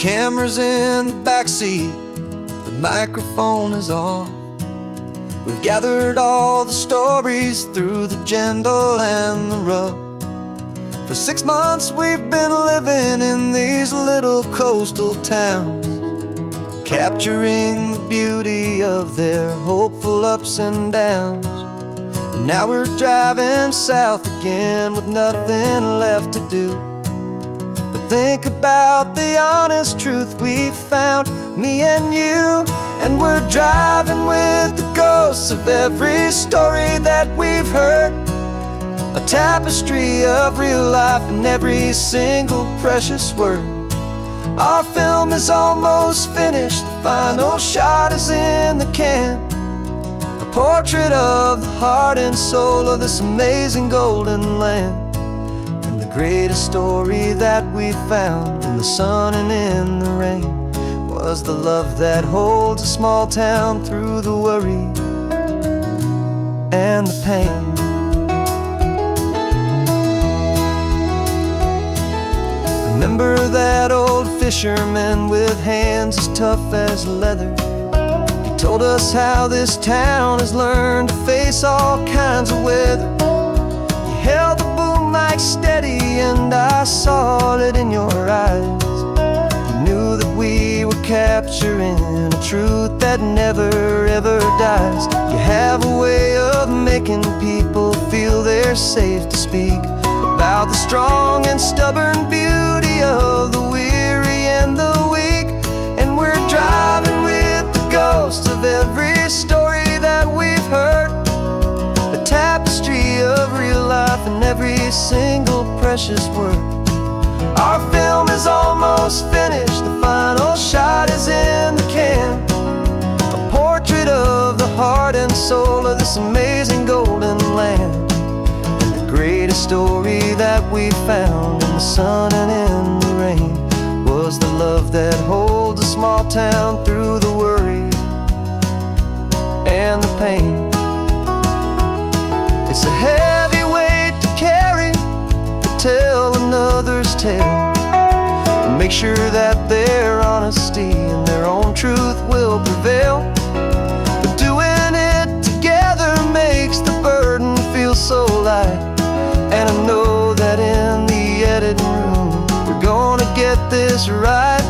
camera's in the backseat, the microphone is on. We've gathered all the stories through the gentle and the rough. For 6 months we've been living in these little coastal towns, capturing the beauty of their hopeful ups and downs. And now we're driving south again with nothing left to do but think about the honest truth we found, me and you. And we're driving with the ghosts of every story that we've heard, a tapestry of real life in every single precious word. Our film is almost finished, the final shot is in the can, a portrait of the heart and soul of this amazing golden land. And the greatest story that we found in the sun and in the rain was the love that holds a small town through the worry and the pain. Remember that old fisherman with hands as tough as leather? He told us how this town has learned to face all kinds of weather. You held the boom mic steady and I saw it in your eyes. You knew that we were capturing a truth that never ever dies. You have a way of making people feel they're safe to speak about the strong and stubborn beauty of the weary and the weak. And we're driving with the ghosts of every story that we've heard, a tapestry of real life in every single precious word. Our film is almost finished, the final shot is in the can, a portrait of the heart and soul of this amazing golden land. Greatest story that we found in the sun and in the rain was the love that holds a small town through the worry and the pain. It's a heavy weight to carry, to tell another's tale, and make sure that their honesty and their own truth will prevail. But doing it together makes the burden feel so light. And I know that in the editing room we're gonna get this right.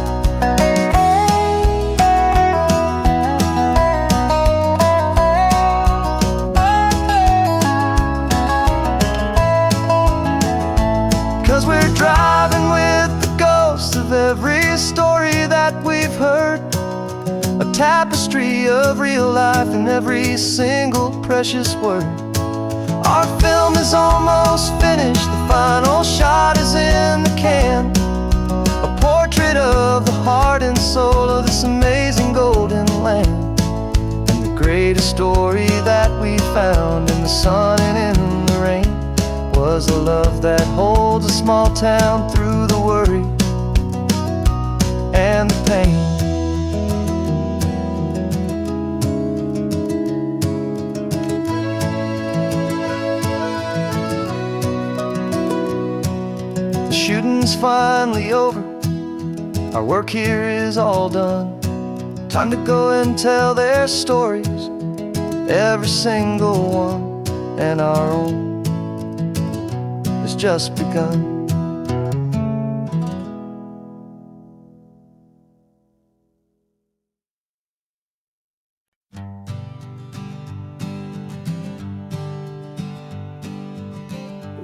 'Cause we're driving with the ghosts of every story that we've heard, a tapestry of real life in every single precious word. Our film is almost finished, the final shot is in the can, a portrait of the heart and soul of this amazing golden land. And the greatest story that we found in the sun and in the rain was the love that holds a small town through the worry and the pain. Shooting's finally over, our work here is all done. Time to go and tell their stories, every single one, and our own has just begun.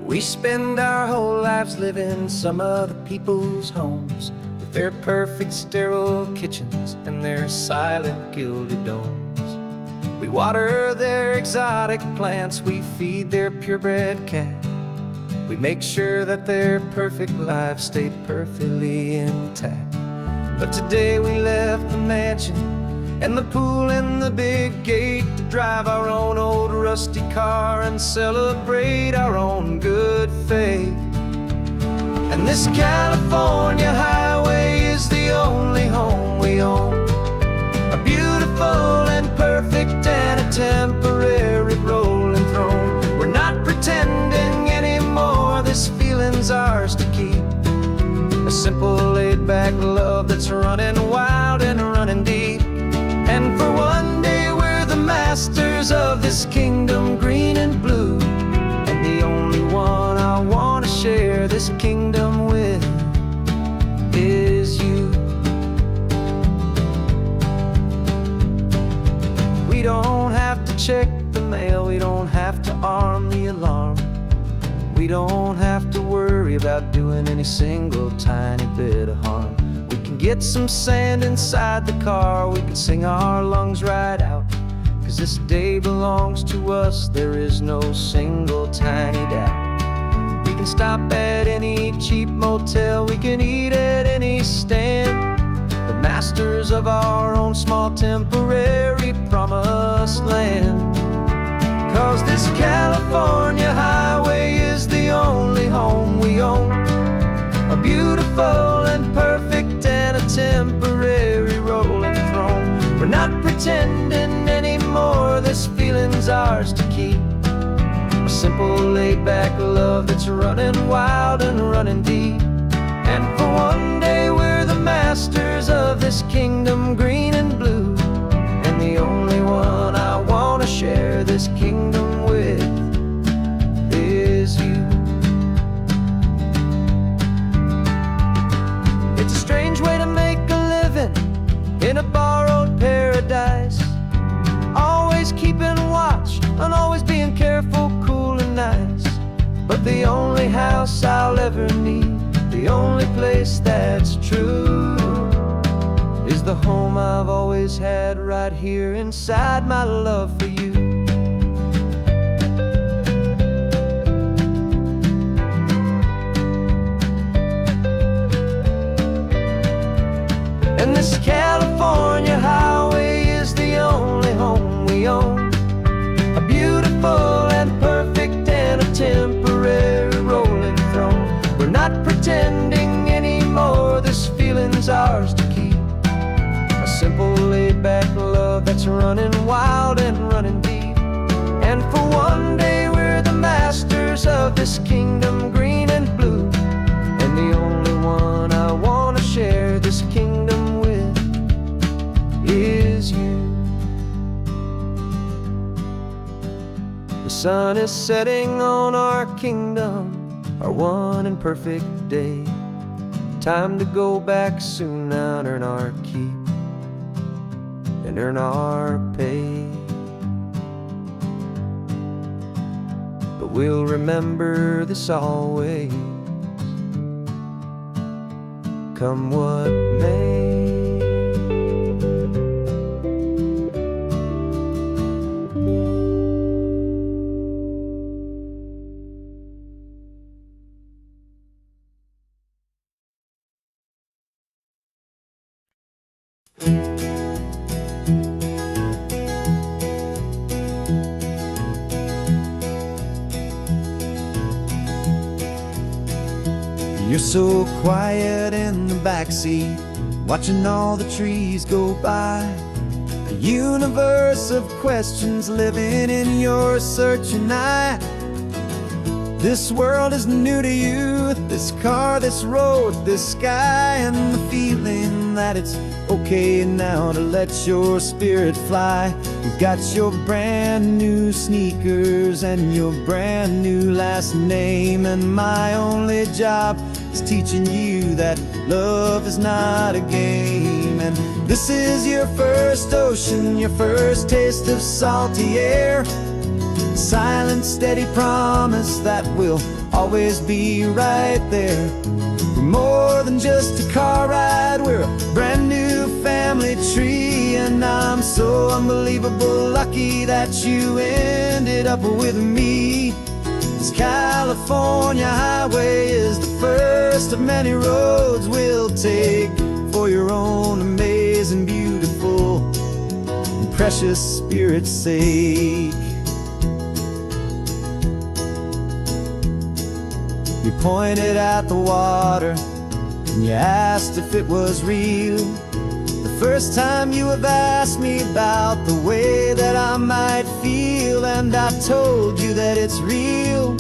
We spend our whole lives living some other people's homes, with their perfect sterile kitchens and their silent gilded domes. We water their exotic plants, we feed their purebred cat. We make sure that their perfect lives stay perfectly intact. But today we left the mansion and the pool and the big gate to drive our own old rusty car and celebrate our own good faith. And this California highway is the only home we own, a beautiful and perfect and a temporary rolling throne. We're not pretending anymore, this feeling's ours to keep, a simple laid-back love that's right And for one day we're the masters of this kingdom green and blue. And the only one I want to share this kingdom with is you. We don't have to check the mail, we don't have to arm the alarm. We don't have to worry about doing any single tiny bit of harm. We can get some sand inside the car, we can sing our lungs right out. 'Cause this day belongs to us, there is no single tiny doubt. We can stop at any cheap motel, we can eat at any stand. The masters of our own small temporary promised land. 'Cause this California highway is the only home we own. A beautiful and perfect and a temporary rolling throne. We're not pretending anymore, this feeling's ours to keep. A simple laid-back love that's running wild and running deep. And for one day we're the masters of this kingdom green and blue. And the only one I want to share this kingdom with is you. It's a strange way to make a living in a borrowed paradise. Always keeping watch and always being careful, cool and nice. But the only house I'll ever need, the only place that's true, is the home I've always had right here inside my love for you. And this California highway is the only home we own. A beautiful and perfect and a temporary rolling throne. We're not pretending anymore, this feeling's ours to keep. A simple laid-back love that's running wild and running deep. And for one day we're the masters of this kingdom green and blue. And the only one I want to share this kingdom with is you. The sun is setting on our kingdom, our one and perfect day. Time to go back soon now and earn our keep and earn our pay. But we'll remember this always, come what may. You're so quiet in the backseat, watching all the trees go by. A universe of questions living in your searching eye. This world is new to you, this car, this road, this sky, and the feeling that it's okay now to let your spirit fly. You've got your brand new sneakers and your brand new last name, and my only job is teaching you that love is not a game. And this is your first ocean, your first taste of salty air. Silent, steady promise that we'll always be right there. We're more than just a car ride, we're a brand new family tree. And I'm so unbelievable lucky that you ended up with me. This California highway is the first of many roads we'll take for your own amazing, beautiful, and precious spirit's sake. You pointed at the water and you asked if it was real. The first time you have asked me about the way that I might feel, and I told you that it's real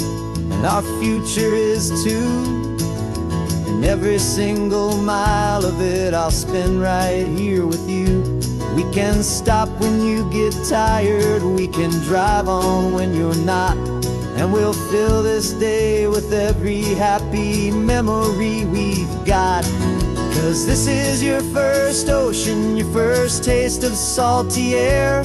and our future is too. And every single mile of it I'll spend right here with you. We can stop when you get tired, we can drive on when you're not, and we'll fill this day with every happy memory we've got. 'Cause this is your first ocean, your first taste of salty air,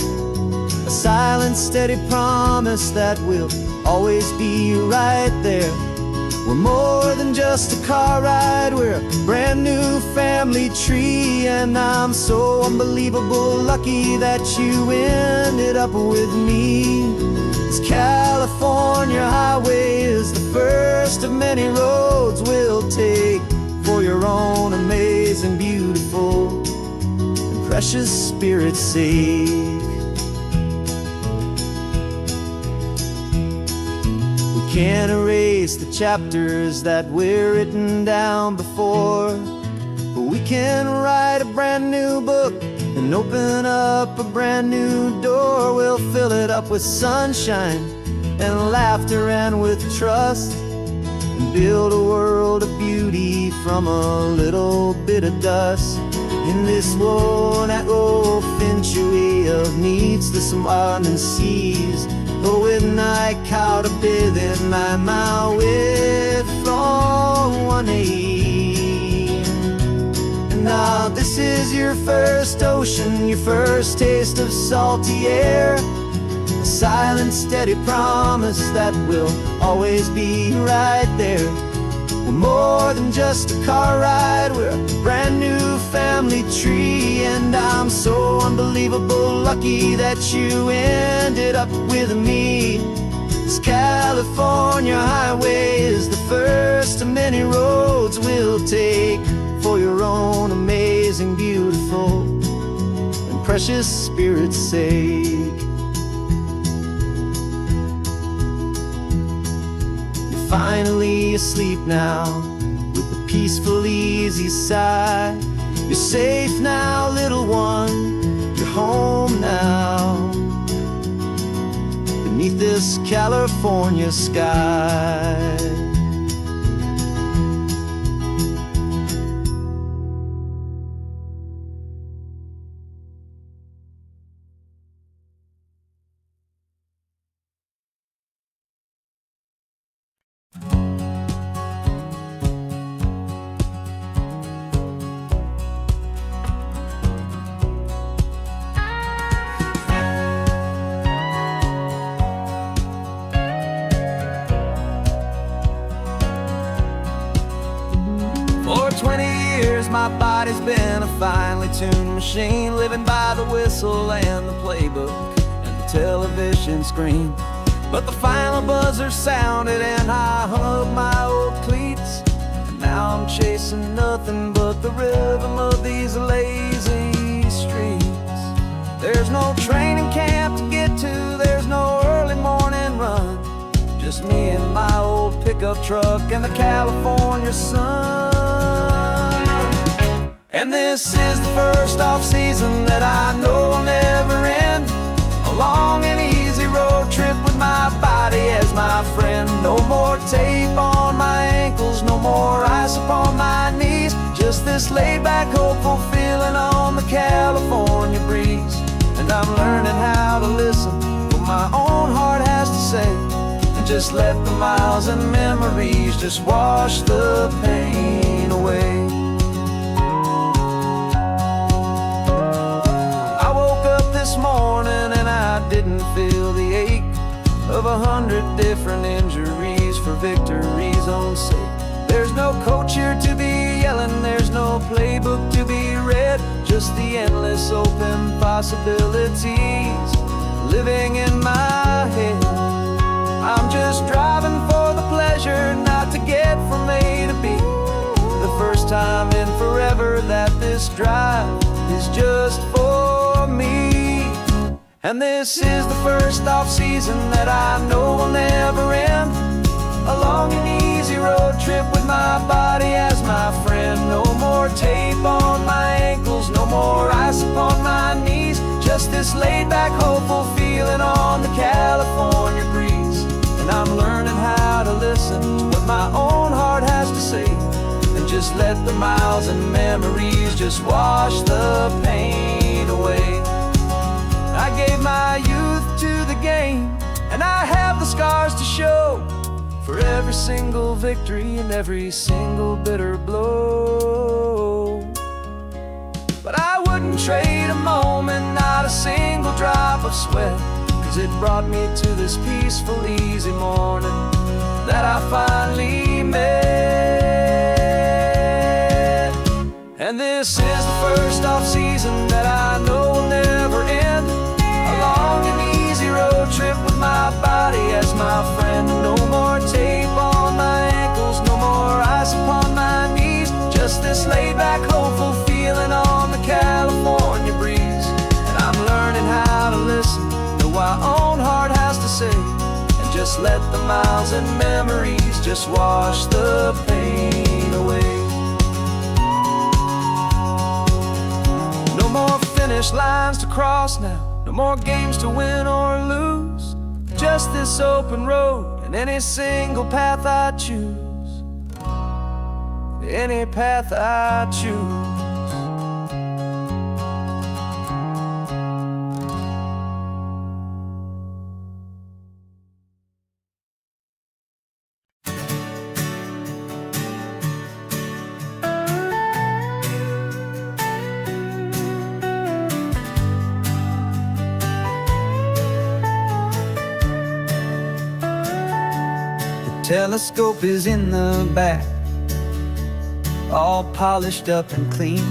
a silent, steady promise that we'll always be right there. We're more than just a car ride, we're a brand new family tree, and I'm so unbelievable lucky that you ended up with me. This California highway is the first of many roads we'll take for your own amazing, beautiful, and precious spirit's sake. Can't erase the chapters that we're written down before, but we can write a brand new book and open up a brand new door. We'll fill it up with sunshine and laughter and with trust, and build a world of beauty from a little bit of dust. In this world that old century of needs the surrounding seas, but with night caught up in my mouth with from 180. And now this is your first ocean, your first taste of salty air, a silent, steady promise that we'll always be right there. We're more than just a car ride, we're a brand new family tree, and I'm so unbelievable lucky that you ended up with me. This California highway is the first of many roads we'll take for your own amazing, beautiful, and precious spirit's sake. Finally asleep now, with a peaceful, easy sigh. You're safe now, little one, you're home now, beneath this California sky. For 20 years my body's been a finely tuned machine, living by the whistle and the playbook and the television screen. But the final buzzer sounded and I hung up my old cleats, and now I'm chasing nothing but the rhythm of these lazy streets. There's no training camp to get to, there's no early morning run, just me and my old pickup truck and the California sun. And this is the first off-season that I know will never end, a long and easy road trip with my body as my friend. No more tape on my ankles, no more ice upon my knees, just this laid-back, hopeful feeling on the California breeze. And I'm learning how to listen to what my own heart has to say, and just let the miles and memories just wash the pain away. This morning and I didn't feel the ache of 100 different injuries for victory's own sake. There's no coach here to be yelling, there's no playbook to be read, just the endless open possibilities living in my head. I'm just driving for the pleasure, not to get from A to B. The first time in forever that this drive is just for me. And this is the first off-season that I know will never end, a long and easy road trip with my body as my friend. No more tape on my ankles, no more ice upon my knees, just this laid-back, hopeful feeling on the California breeze. And I'm learning how to listen to what my own heart has to say, and just let the miles and memories just wash the pain pain away. I gave my youth to the game, and I have the scars to show for every single victory and every single bitter blow. But I wouldn't trade a moment, not a single drop of sweat, 'cause it brought me to this peaceful, easy morning that I finally met. And this is the first off-season that I know will never end. A long and easy road trip with my body as my friend. No more tape on my ankles, no more ice upon my knees. Just this laid-back, hopeful feeling on the California breeze. And I'm learning how to listen, know my own heart has to say, and just let the miles and memories just wash the pain away. No more finish lines to cross now, no more games to win or lose. Just this open road and any single path I choose. Any path I choose. Telescope is in the back, all polished up and clean.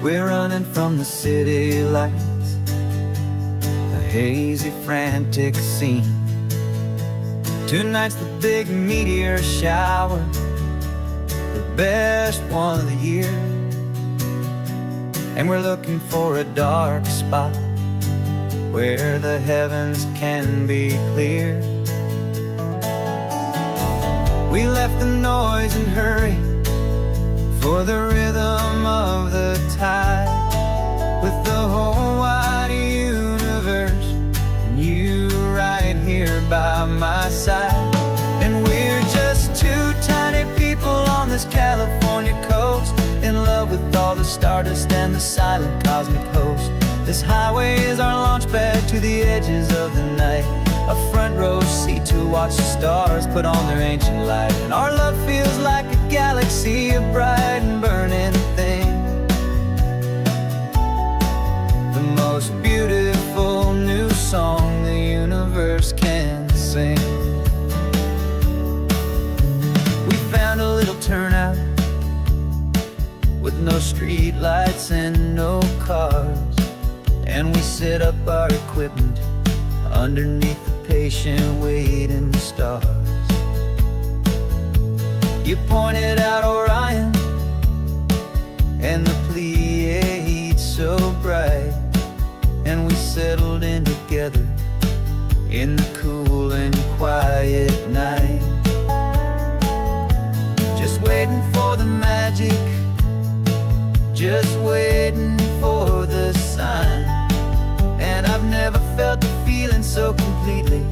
We're running from the city lights, a hazy, frantic scene. Tonight's the big meteor shower, the best one of the year. And we're looking for a dark spot where the heavens can be clear. We left the noise and hurry for the rhythm of the tide, with the whole wide universe and you right here by my side. And we're just two tiny people on this California coast, in love with all the stardust and the silent cosmic host. This highway is our launch pad to the edges of the night, a front row seat to watch the stars put on their ancient light. And our love feels like a galaxy, a bright and burning thing, the most beautiful new song the universe can sing. We found a little turnout with no street lights and no cars, and we set up our equipment underneath the patient waiting stars. You pointed out Orion and the Pleiades so bright, and we settled in together in the cool and quiet night, just waiting for the magic, just waiting for the sign. And I've never felt the feeling so completely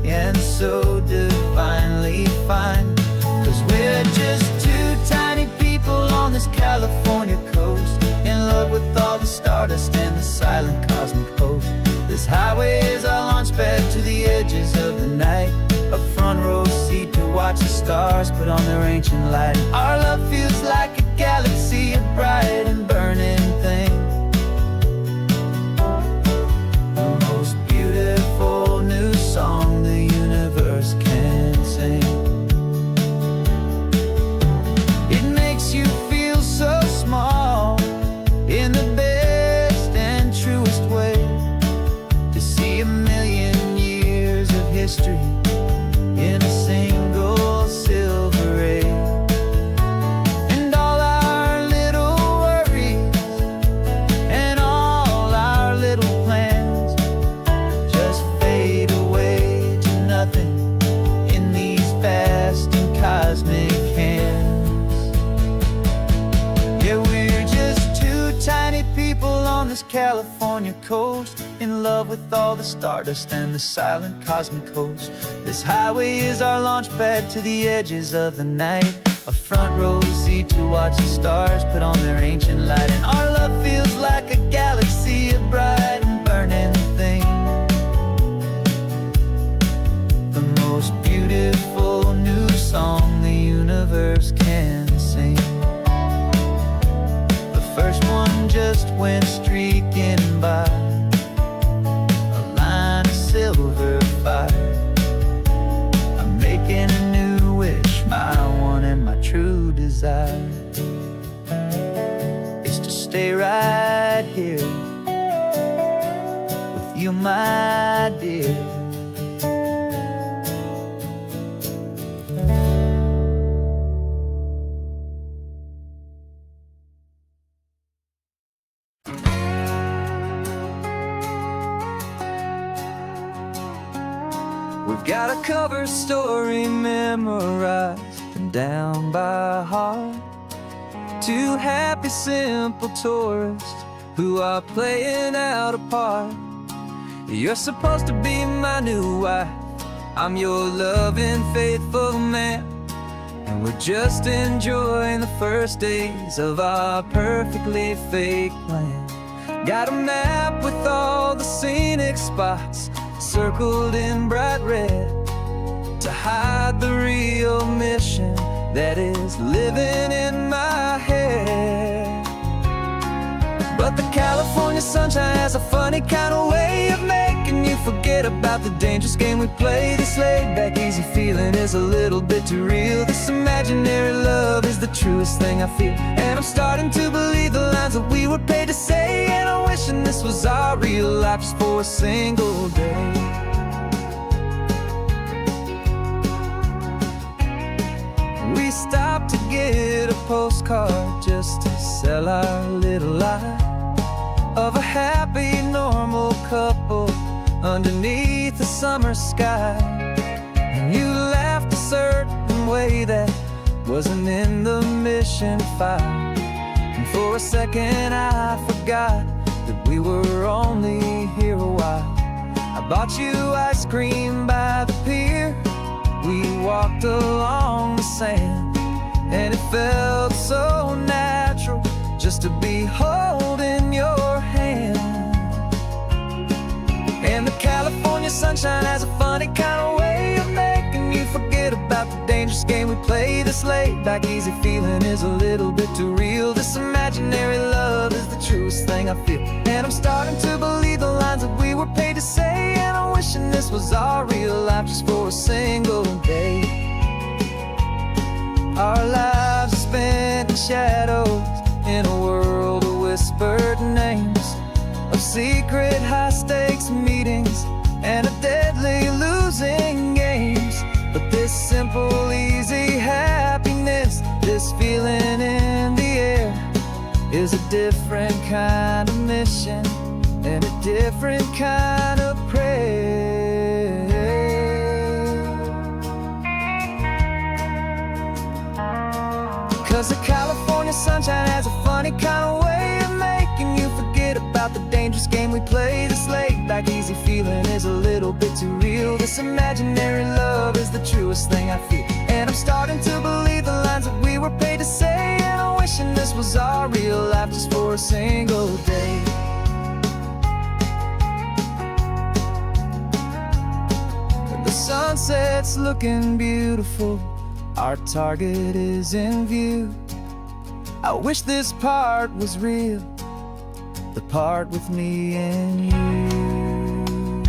and so divinely fine, 'cause we're just two tiny people on this California coast, in love with all the stardust and the silent cosmic host. This highway is our launch pad to the edges of the night, a front row seat to watch the stars put on their ancient light. Our love feels like a galaxy, a bright and burning thing, new song the universe can sing. It makes you feel so small in the best and truest way, to see a million years of history in a single silver ray. And all our little worries and all our little plans just fade away to nothing in these vast and cosmic hands. Yeah, we're just two tiny people on this California coast, in love with all the stardust and the silent cosmic host. This highway is our launch pad to the edges of the night, a front row seat to watch the stars put on their ancient light. And our love feels like a galaxy, a bright and burning thing, the most beautiful new song the universe can sing. The first one just went streaking by, a line of silver fire. I'm making a new wish, my one and my true desire is to stay right here with you, my dear. We've got a cover story memorized and down by heart. Two happy, simple tourists who are playing out a part. You're supposed to be my new wife, I'm your loving, faithful man, and we're just enjoying the first days of our perfectly fake plan. Got a map with all the scenic spots circled in bright red to hide the real mission that is living in my head. But the California sunshine has a funny kind of way of making you forget about the dangerous game we play. This laid-back, easy feeling is a little bit too real. This imaginary love is the truest thing I feel, and I'm starting to believe the lines that we were paid to say. And I'm wishing this was our real life just for a single day. We stopped to get a postcard just to sell our little lie of a happy, normal couple underneath the summer sky. And you laughed a certain way that wasn't in the mission file, and for a second I forgot that we were only here a while. I bought you ice cream by the pier, we walked along the sand, and it felt so natural just to be holding your hand. And the California sunshine has a funny kind of way of making you forget about the dangerous game we play. This laid-back, easy feeling is a little bit too real. This imaginary love is the truest thing I feel, and I'm starting to believe the lines that we were paid to say. And I'm wishing this was our real life just for a single day. Our lives are spent in shadows in a world of whispered names, of secret high-stakes meetings and of deadly losing games. But this simple, easy happiness, this feeling in the air, is a different kind of mission and a different kind of prayer. 'Cause the California sunshine has a funny kind of way of making you forget about the dangerous game we play. This laid-back, easy feeling is a little bit too real. This imaginary love is the truest thing I feel, and I'm starting to believe the lines that we were paid to say. And I'm wishing this was our real life just for a single day. The sunset's looking beautiful, our target is in view. I wish this part was real, the part with me and you,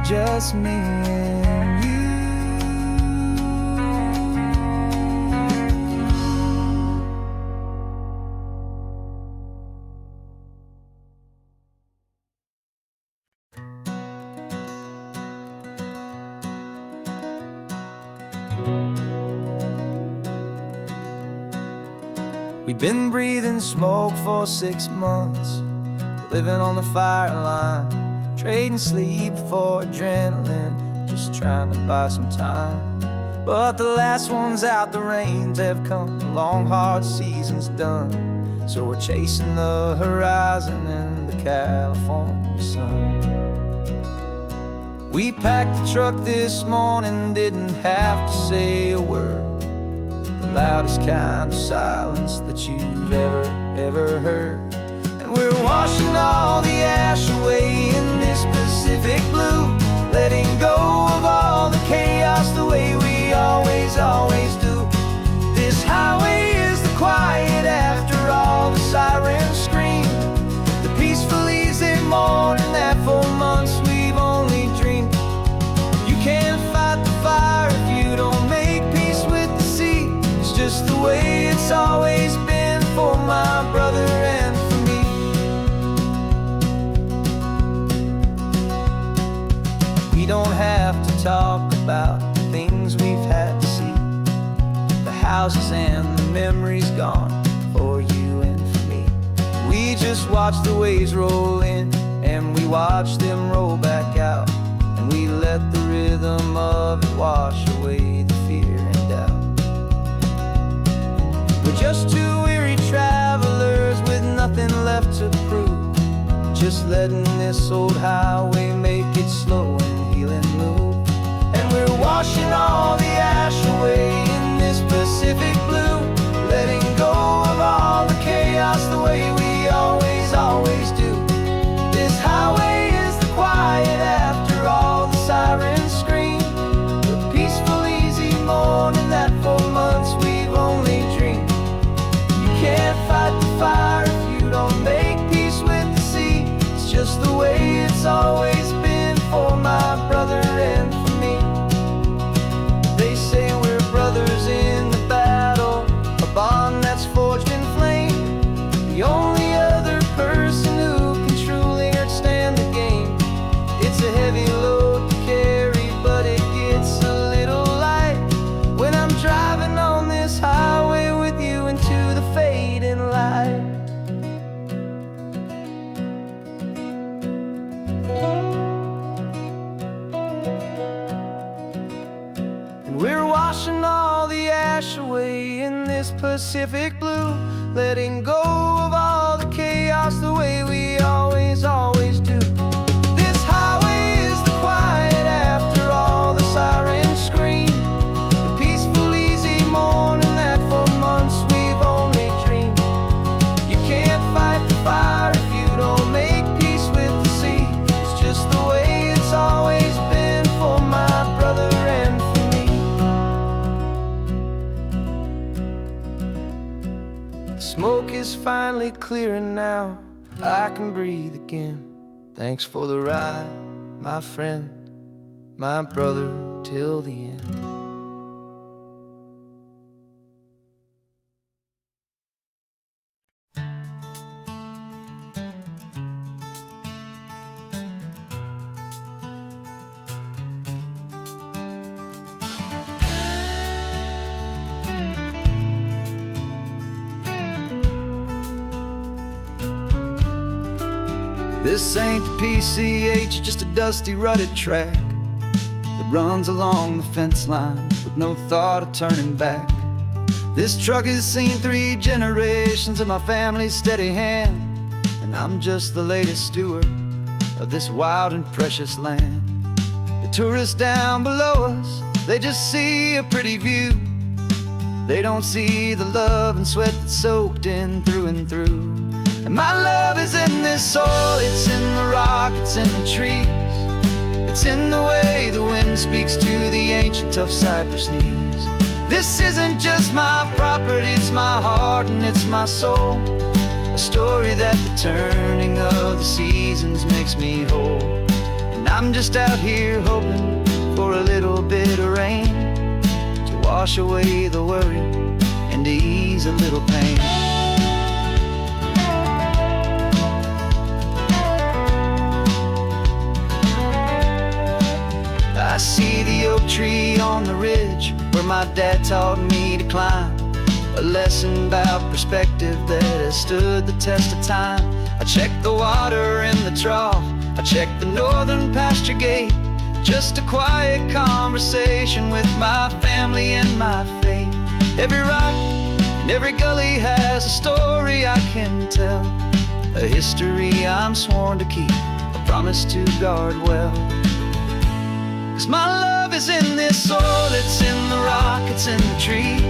just me and you. We've been breathing smoke for 6 months, living on the fire line, trading sleep for adrenaline, just trying to buy some time. But the last one's out, the rains have come, the long hard season's done. So we're chasing the horizon in the California sun. We packed the truck this morning, didn't have to say a word. The loudest kind of silence that you've ever heard. And we're washing all the ash away in this Pacific blue, letting go of all the chaos the way we always do. This highway is the quiet after all the sirens scream, the peaceful easy morning that for months we've only dreamed. You can't fight the fire if you don't make peace with the sea. It's just the way it's always been for my brother and for me. We don't have to talk about the things we've had to see, the houses and the memories gone for you and for me. We just watch the waves roll in and we watch them roll back out, and we let the rhythm of it wash away the fear and doubt. We're just two weary travelers with nothing left to prove, just letting this old highway make it slow and heal and move. And we're washing all the ash away in this Pacific blue, letting go of all the chaos the way we always do. This highway is the quiet after all the sirens scream, the peaceful easy morning that for months we've only dreamed. You can't fight the fire if you don't make peace with the sea. It's just the way it's always been for my brother and for me. They say we're brothers in the battle, a bond that's forged in flame. The only other person who can truly stand the game. It's a heavy load to carry, but it gets a little light when I'm driving on this highway with you into the fading light. And we're washing all the ash away in this Pacific blue, letting go of all the chaos the way we always do. This highway is the quiet after all the sirens scream, the peaceful easy morning that for months we've only dreamed. You can't fight the fire if you don't make peace with the sea. It's just the way it's always been for my brother and for me. The smoke is finally clearing now, I can breathe again. Thanks for the ride, my friend, my brother, till the end. This ain't the PCH, just a dusty rutted track that runs along the fence line with no thought of turning back. This truck has seen 3 generations of my family's steady hand, and I'm just the latest steward of this wild and precious land. The tourists down below us, they just see a pretty view. They don't see the love and sweat that's soaked in through and through. And my love is in this soil, it's in the rock, it's in the trees. It's in the way the wind speaks to the ancient tough cypress knees. This isn't just my property, it's my heart and it's my soul. A story that the turning of the seasons makes me whole. And I'm just out here hoping for a little bit of rain to wash away the worry and to ease a little pain. I see the oak tree on the ridge where my dad taught me to climb, a lesson about perspective that has stood the test of time. I check the water in the trough, I check the northern pasture gate, just a quiet conversation with my family and my faith. Every rock and every gully has a story I can tell, a history I'm sworn to keep, a promise to guard well. 'Cause my love is in this soil, it's in the rock, it's in the trees.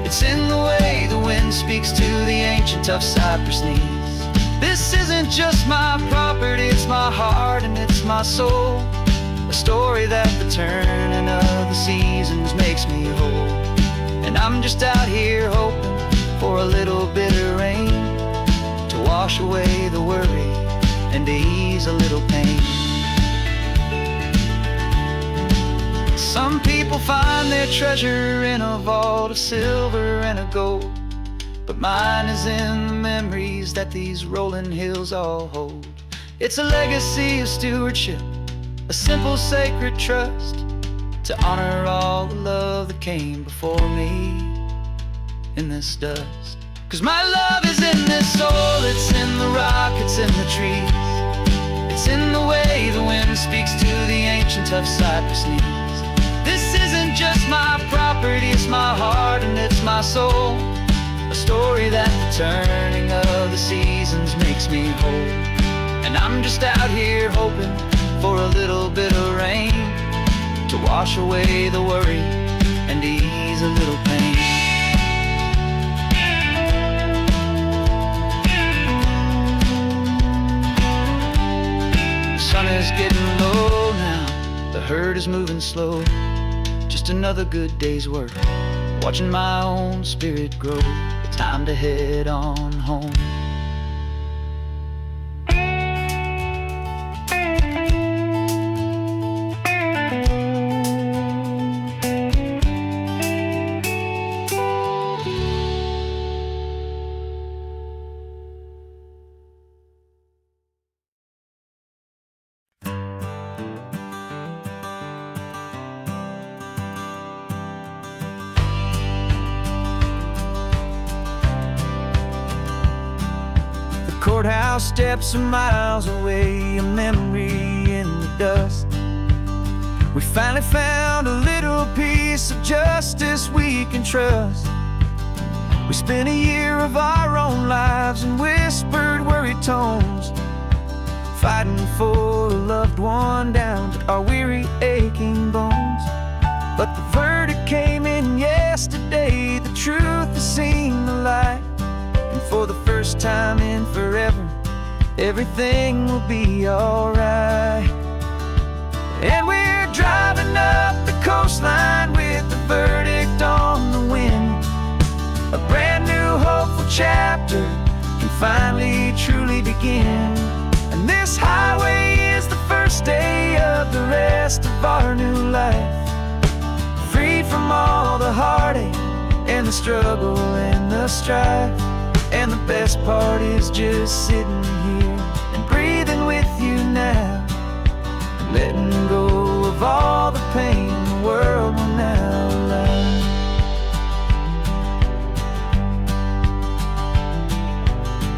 It's in the way the wind speaks to the ancient tough cypress knees. This isn't just my property, it's my heart and it's my soul. A story that the turning of the seasons makes me whole. And I'm just out here hoping for a little bit of rain to wash away the worry and to ease a little pain. Some people find their treasure in a vault of silver and of gold, but mine is in the memories that these rolling hills all hold. It's a legacy of stewardship, a simple sacred trust, to honor all the love that came before me in this dust. 'Cause my love is in this soil, it's in the rock, it's in the trees. It's in the way the wind speaks to the ancient tough cypress knees. This isn't just my property, it's my heart and it's my soul. A story that the turning of the seasons makes me whole. And I'm just out here hoping for a little bit of rain to wash away the worry and ease a little pain. The sun is getting low now, the herd is moving slow. Just another good day's work, watching my own spirit grow. Time to head on home. Courthouse steps are miles away, a memory in the dust. We finally found a little piece of justice we can trust. We spent a year of our own lives in whispered, worried tones, fighting for a loved one down to our weary, aching bones. But the verdict came in yesterday, the truth has seen the light. And for the first time in forever, everything will be alright. And we're driving up the coastline with the verdict on the wind. A brand new hopeful chapter can finally truly begin. And this highway is the first day of the rest of our new life, freed from all the heartache and the struggle and the strife. And the best part is just sitting here and breathing with you now, letting go of all the pain the world will now allow.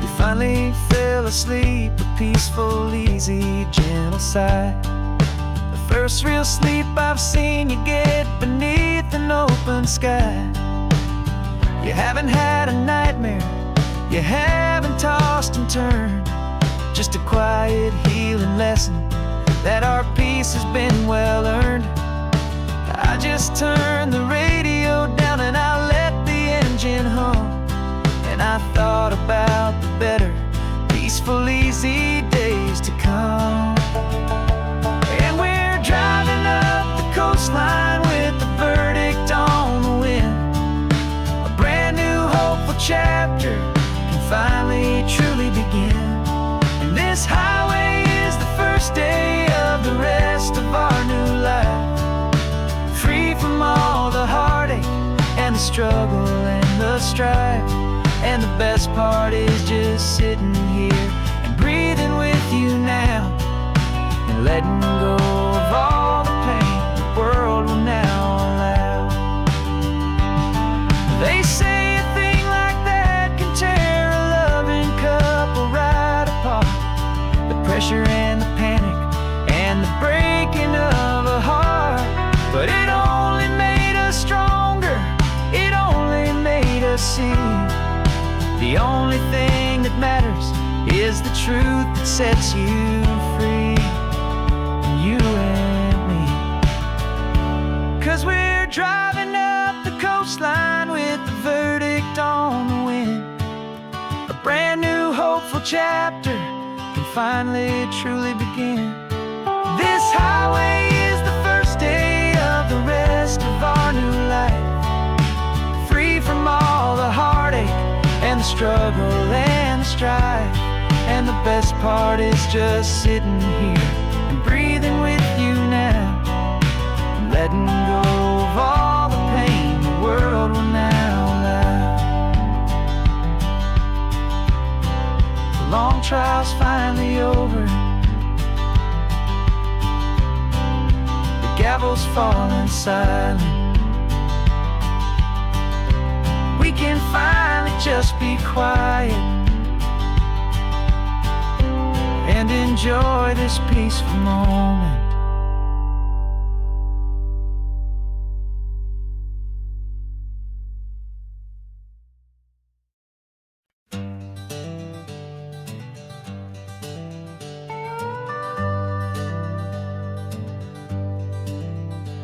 You finally fell asleep, a peaceful, easy, gentle sigh. The first real sleep I've seen you get beneath an open sky. You haven't had a nightmare, you haven't tossed and turned, just a quiet healing lesson that our peace has been well earned. I just turned the radio down and I let the engine hum, and I thought about the better, peaceful, easy days to come. And we're driving up the coastline with the verdict on the wind. A brand new hopeful chapter finally truly begin. And this highway is the first day of the rest of our new life, free from all the heartache and the struggle and the strife. And the best part is just sitting here and breathing with you now, and letting go of all the pain the world will now allow. They say pressure and the panic and the breaking of a heart, but it only made us stronger, it only made us see the only thing that matters is the truth that sets you free, you and me. beautiful chapter can finally truly begin. This highway is the first day of the rest of our new life, free from all the heartache and the struggle and the strife. And the best part is just sitting here and breathing with you now, and letting go of all the pain the world will now allow. The long trial's finally over, the gavel's falling silent. We can finally just be quiet and enjoy this peaceful moment.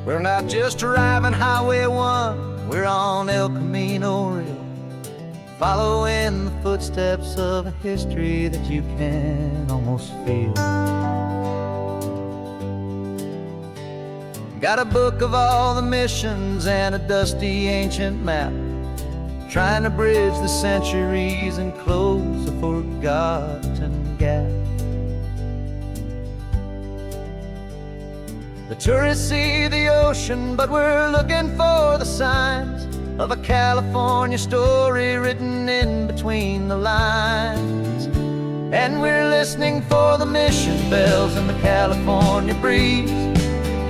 We're not just driving Highway 1, we're on El Camino Real, following the footsteps of a history that you can almost feel. Got a book of all the missions and a dusty ancient map, trying to bridge the centuries and close a forgotten gap. The tourists see the ocean, but we're looking for the signs of a California story written in between the lines. And we're listening for the mission bells in the California breeze,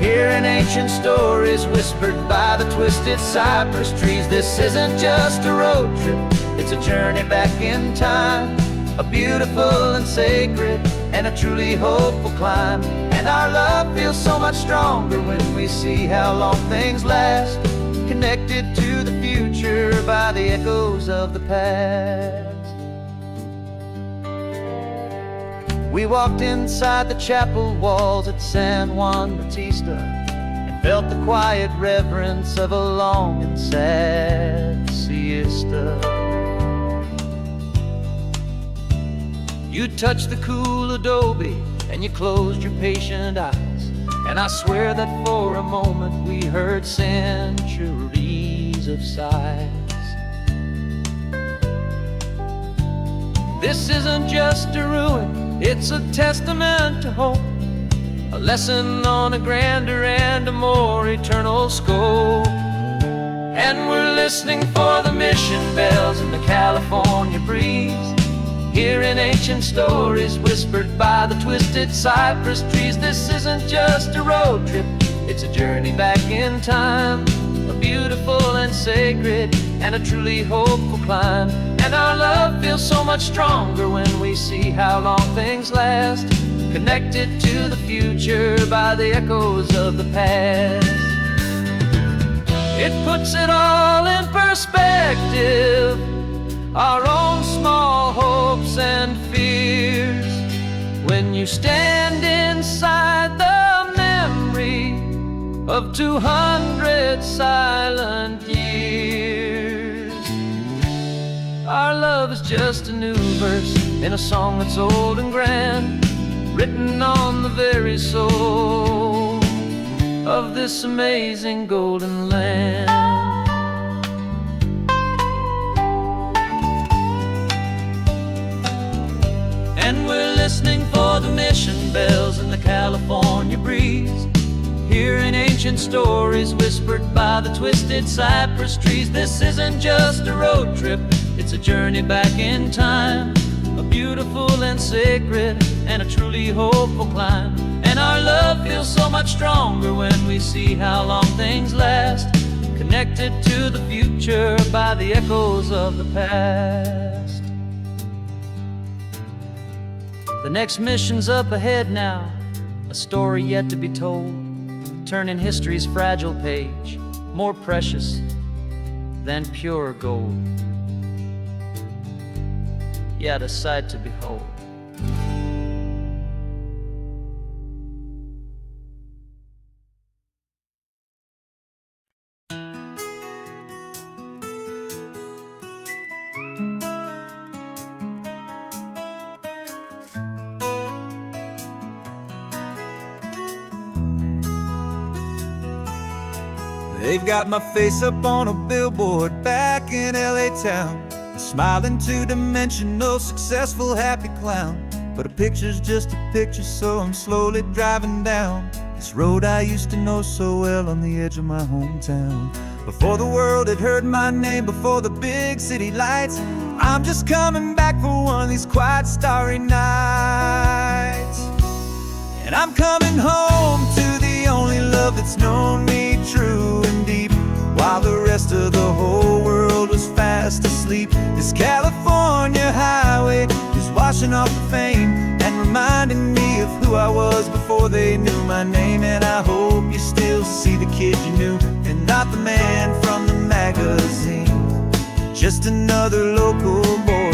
hearing ancient stories whispered by the twisted cypress trees. This isn't just a road trip, it's a journey back in time, a beautiful and sacred and a truly hopeful climb. And our love feels so much stronger when we see how long things last, connected to the future by the echoes of the past. We walked inside the chapel walls at San Juan Bautista and felt the quiet reverence of a long and sad siesta. You touched the cool adobe and you closed your patient eyes, and I swear that for a moment we heard centuries of sighs. This isn't just a ruin, it's a testament to hope, a lesson on a grander and a more eternal scope. And we're listening for the mission bells in the California breeze, hearing ancient stories whispered by the twisted cypress trees. This isn't just a road trip, it's a journey back in time, a beautiful and sacred and a truly hopeful climb. And our love feels so much stronger when we see how long things last, connected to the future by the echoes of the past. It puts it all in perspective, our own small hopes and fears, when you stand inside the memory of 200 silent years. Our love is just a new verse in a song that's old and grand, written on the very soul of this amazing golden land. And we're listening for the mission bells in the California breeze, hearing ancient stories whispered by the twisted cypress trees. This isn't just a road trip, it's a journey back in time, a beautiful and sacred and a truly hopeful climb. And our love feels so much stronger when we see how long things last, connected to the future by the echoes of the past. The next mission's up ahead now, a story yet to be told, turning history's fragile page more precious than pure gold. Yet a sight to behold. They've got my face up on a billboard back in LA town, a smiling two-dimensional, successful, happy clown. But a picture's just a picture, so I'm slowly driving down this road I used to know so well on the edge of my hometown. Before the world had heard my name, before the big city lights, I'm just coming back for one of these quiet, starry nights. And I'm coming home to the only love that's known me true and deep, while the rest of the whole world was fast asleep. This California highway is washing off the fame and reminding me of who I was before they knew my name. And I hope you still see the kid you knew, and not the man from the magazine. Just another local boy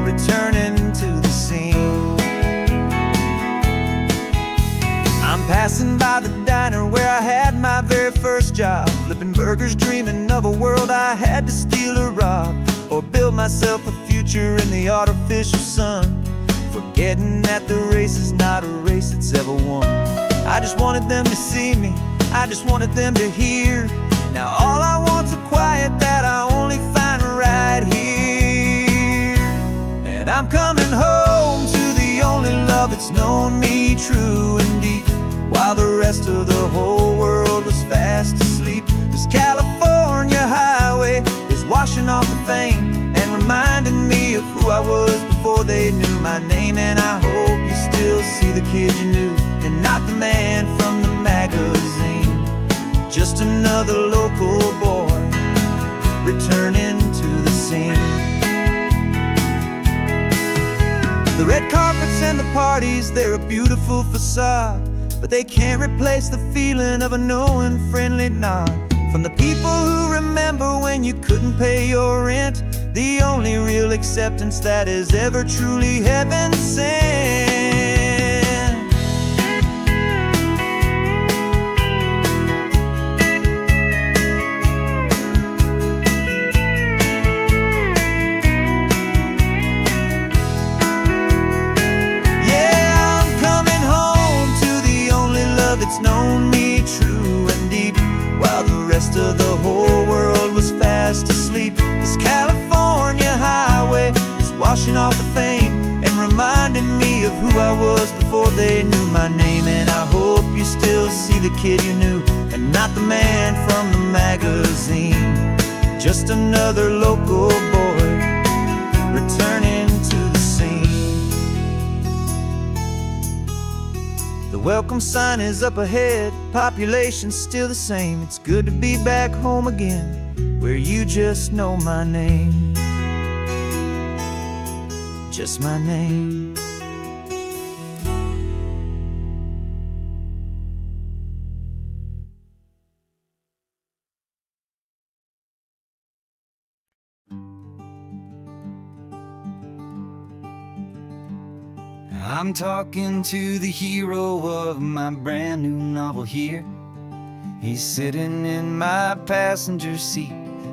returning to the scene. I'm passing by the diner where I had my very first job, flipping burgers, dreaming of a world I had to steal or rob, or build myself a future in the artificial sun, forgetting that the race is not a race that's ever won. I just wanted them to see me, I just wanted them to hear. Now all I want's a quiet that I only find right here. And I'm coming home to the only love that's known me true and deep, while the rest of the whole world was fast asleep. This California highway is washing off the fame and reminding me of who I was before they knew my name. And I hope you still see the kid you knew, and not the man from the magazine. Just another local boy returning to the scene. The red carpets and the parties, they're a beautiful facade, but they can't replace the feeling of a knowing, friendly nod from the people who remember when you couldn't pay your rent. The only real acceptance that is ever truly heaven sent. It's known me true and deep, while the rest of the whole world was fast asleep. This California highway is washing off the fame and reminding me of who I was before they knew my name. And I hope you still see the kid you knew, and not the man from the magazine. Just another local boy returning to the scene. The welcome sign is up ahead, population's still the same. It's good to be back home again, where you just know my name. Just my name. I'm talking to the hero of my brand new novel here. He's sitting in my passenger seat,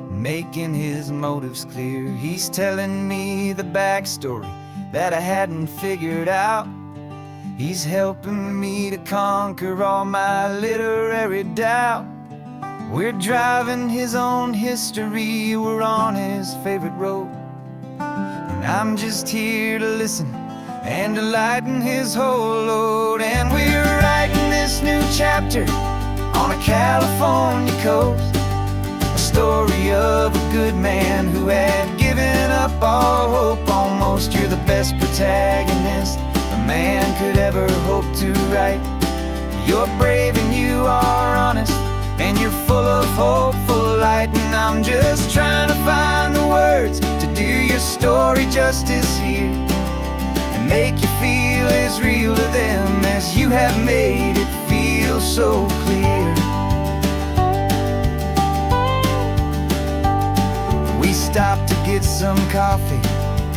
making his motives clear. He's telling me the backstory that I hadn't figured out. He's helping me to conquer all my literary doubt. We're driving his own history, we're on his favorite road, and I'm just here to listen and to lighten his whole load. And we're writing this new chapter on a California coast, a story of a good man who had given up all hope almost. You're the best protagonist a man could ever hope to write. You're brave and you are honest, and you're full of hopeful light. And I'm just trying to find the words to do your story justice here, make you feel as real to them as you have made it feel so clear. We stopped to get some coffee,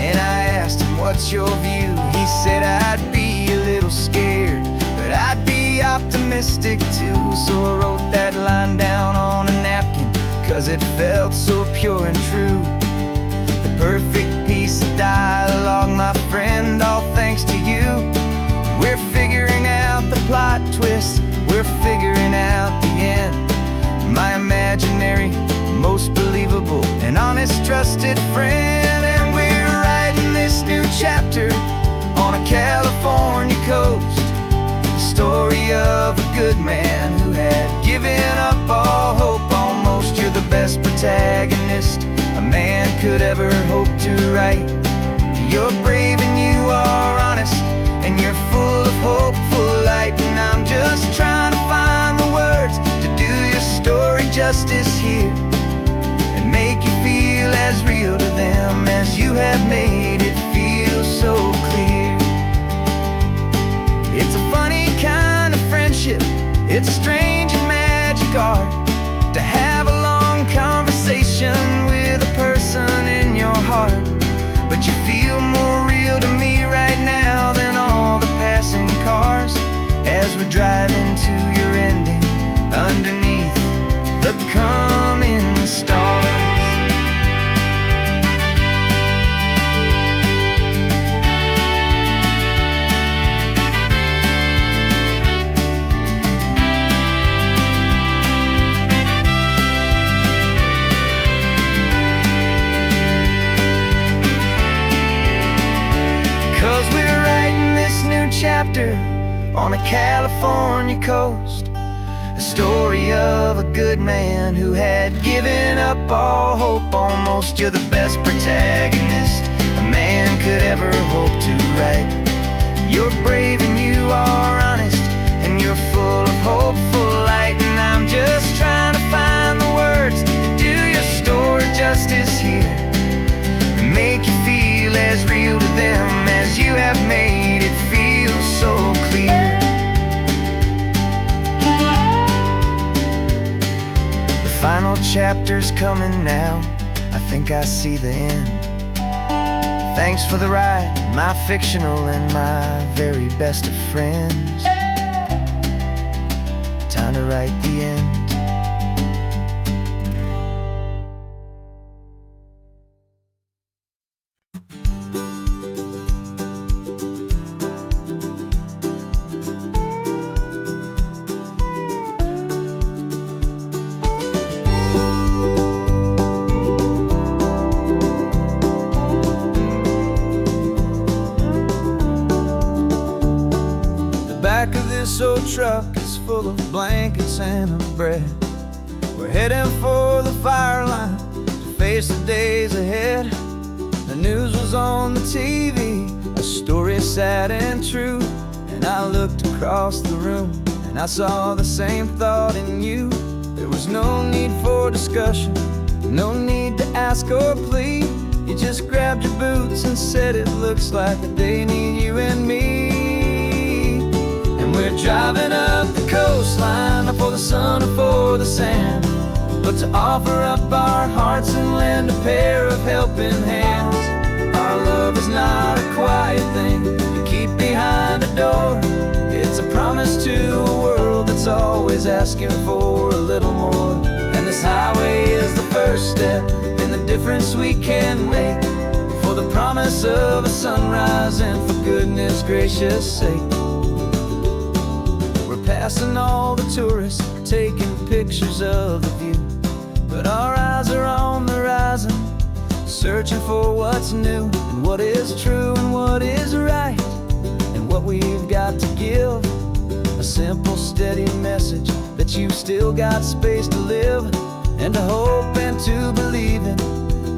and I asked him, what's your view? He said, I'd be a little scared, but I'd be optimistic too. So I wrote that line down on a napkin, 'cause it felt so pure and true. The perfect piece of dialogue, my friend, all thanks to you. We're figuring out the plot twist, we're figuring out the end. My good man who had given up all hope. Almost you're the best protagonist a man could ever hope to write. You're brave and you are honest, and you're full of hopeful light. And I'm just trying to find the words to do your story justice here, and make you feel as real to them as you have made it feel so clear. It's a funny kind of friendship, it's a strange and magic art to have a long conversation with a person in your heart. But you feel more real to me right now than all the passing cars, as we're driving to your ending underneath the coming stars. 'Cause we're writing this new chapter on a California coast, a story of a good man who had given up all hope. Almost you're the best protagonist a man could ever hope to write. You're brave and you are honest, and you're full of hopeful light. And I'm just trying to find the words to do your story justice here, and make you feel as real to them as you have made it feel so clear. The final chapter's coming now, I think I see the end. Thanks for the ride, my fictional and my very best of friends. Time to write the end. Back of this old truck is full of blankets and of bread. We're heading for the fire line to face the days ahead. The news was on the TV, a story sad and true. And I looked across the room and I saw the same thought in you. There was no need for discussion, no need to ask or plead. You just grabbed your boots and said it looks like the day need you and me. We're driving up the coastline, not for the sun or for the sand, but to offer up our hearts and lend a pair of helping hands. Our love is not a quiet thing you keep behind a door. It's a promise to a world that's always asking for a little more. And this highway is the first step in the difference we can make, for the promise of a sunrise and for goodness gracious sake. Passing all the tourists, taking pictures of the view, but our eyes are on the horizon, searching for what's new, and what is true and what is right, and what we've got to give. A simple, steady message that you've still got space to live, and to hope and to believe in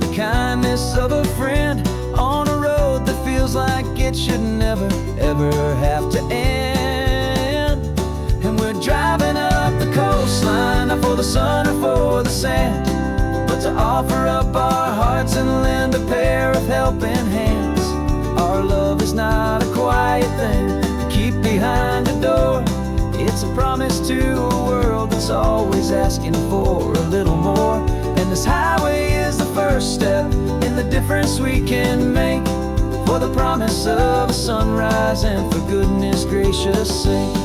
the kindness of a friend on a road that feels like it should never, ever have to end. Driving up the coastline, not for the sun or for the sand, but to offer up our hearts and lend a pair of helping hands. Our love is not a quiet thing to keep behind a door. It's a promise to a world that's always asking for a little more. And this highway is the first step in the difference we can make, for the promise of a sunrise and for goodness gracious sake.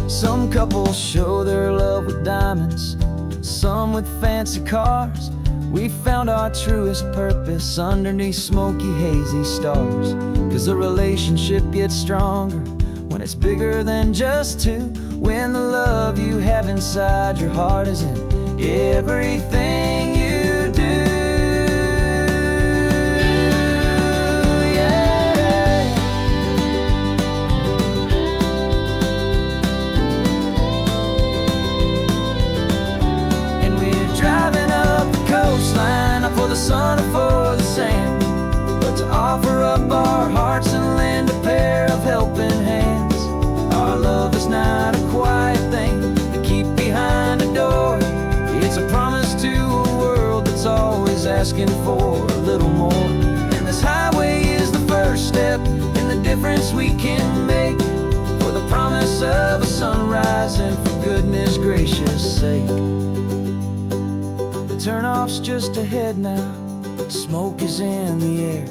Some couples show their love with diamonds, some with fancy cars. We found our truest purpose underneath smoky, hazy stars. 'Cause a relationship gets stronger when it's bigger than just two, when the love you have inside your heart is in everything you do. asking for a little more. And this highway is the first step in the difference we can make, for the promise of a sunrise and for goodness gracious sake. The turnoff's just ahead now, smoke is in the air.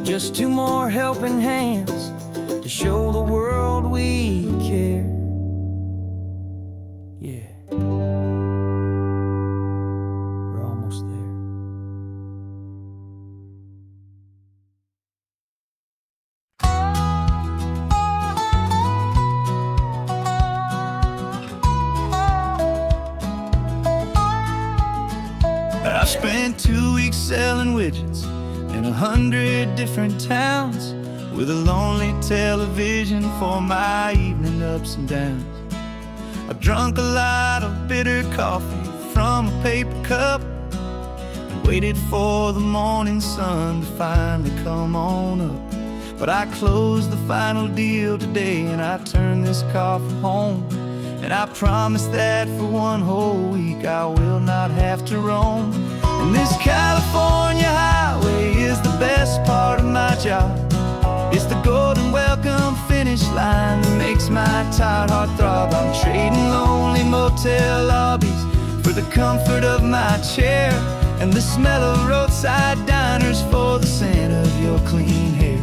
Just two more helping hands to show the world we care. Yeah, we're almost there. I spent 2 weeks selling widgets in 100 different towns, with a lonely television for my evening ups and downs. I've drunk a lot of bitter coffee from a paper cup and waited for the morning sun to finally come on up. But I closed the final deal today and I turned this car from home. And I promise that for one whole week I will not have to roam. And this California highway is the best part of my job. It's the golden welcome finish line that makes my tired heart throb. I'm trading lonely motel lobbies for the comfort of my chair, and the smell of roadside diners for the scent of your clean hair.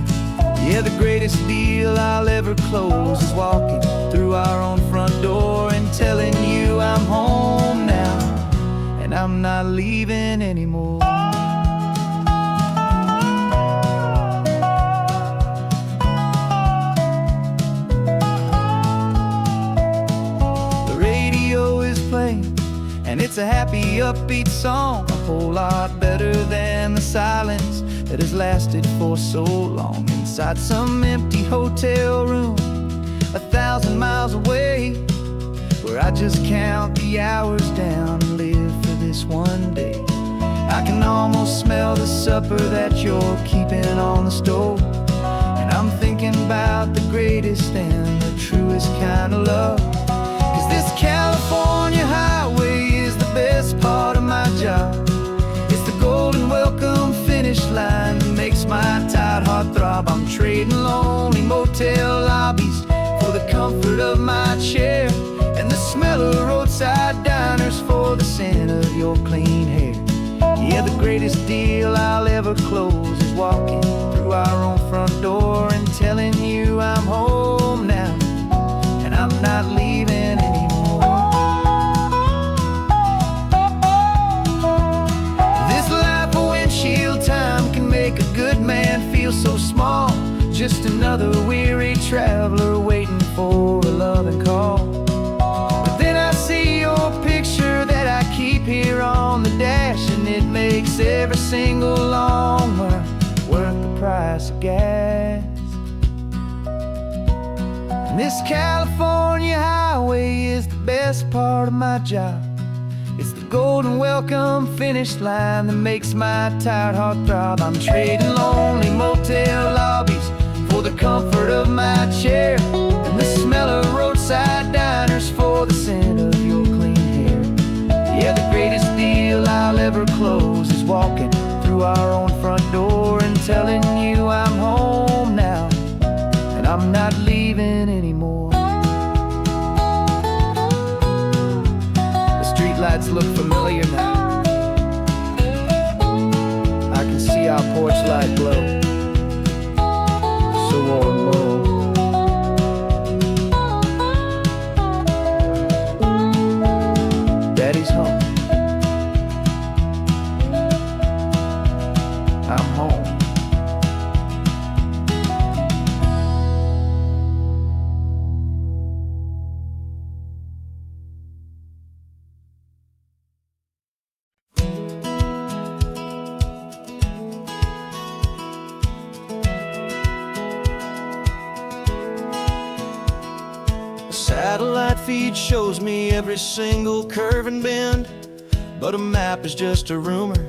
Yeah, the greatest deal I'll ever close is walking through our own front door and telling you I'm home now, and I'm not leaving anymore. The radio is playing, and it's a happy, upbeat song, a whole lot better than the silence that has lasted for so long inside some empty hotel room 1,000 miles away, where I just count the hours down and live for this one day. I can almost smell the supper that you're keeping on the stove, and I'm thinking about the greatest and the truest kind of love. 'Cause this California highway is the best part of my job. It's the golden welcome finish line that makes my tired heart throb. I'm trading lonely motel lobbies for the comfort of my chair, and the smell of roadside diners for the scent of your clean hair. Yeah, the greatest deal I'll ever close is walking through our own front door and telling you I'm home now, and I'm not leaving anymore. This life of windshield time can make a good man feel so small, just another weary traveler waiting for a loving call. But then I see your picture that I keep here on the dash, and it makes every single long mile worth the price of gas. And this California highway is the best part of my job. It's the golden welcome finish line that makes my tired heart throb. I'm trading lonely motel lobbies for the comfort of my chair, and the smell of roadside diners for the scent of your clean hair. Yeah, the greatest deal I'll ever close is walking through our own front door and telling you I'm home now, and I'm not leaving anymore. The streetlights look familiar now. I can see our porch light glow, so warm, oh. Daddy's home. I'm home. Satellite feed shows me every single curve and bend, but a map is just a rumor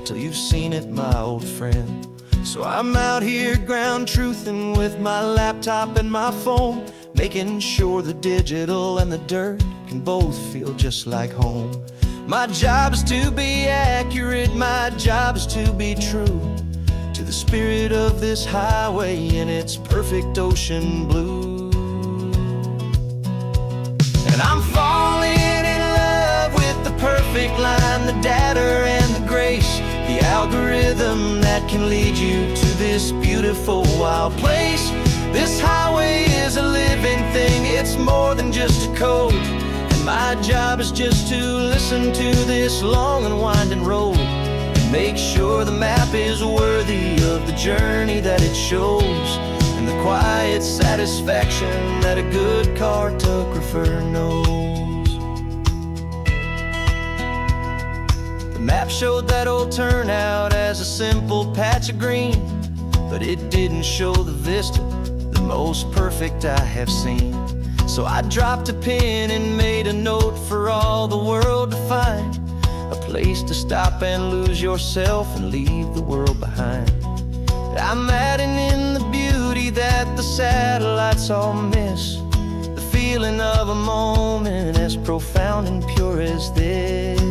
till you've seen it, my old friend. So I'm out here ground truthing with my laptop and my phone, making sure the digital and the dirt can both feel just like home. My job is to be accurate, my job is to be true to the spirit of this highway in its perfect ocean blue. And I'm falling in love with the perfect line, the data and the grace, the algorithm that can lead you to this beautiful wild place. This highway is a living thing, it's more than just a code. And my job is just to listen to this long and winding road and make sure the map is worthy of the journey that it shows, and the quiet satisfaction that a good cartographer knows. The map showed that old turnout as a simple patch of green, but it didn't show the vista, the most perfect I have seen. So I dropped a pin and made a note for all the world to find, a place to stop and lose yourself and leave the world behind. I'm adding in the beauty that the satellites all miss, the feeling of a moment as profound and pure as this.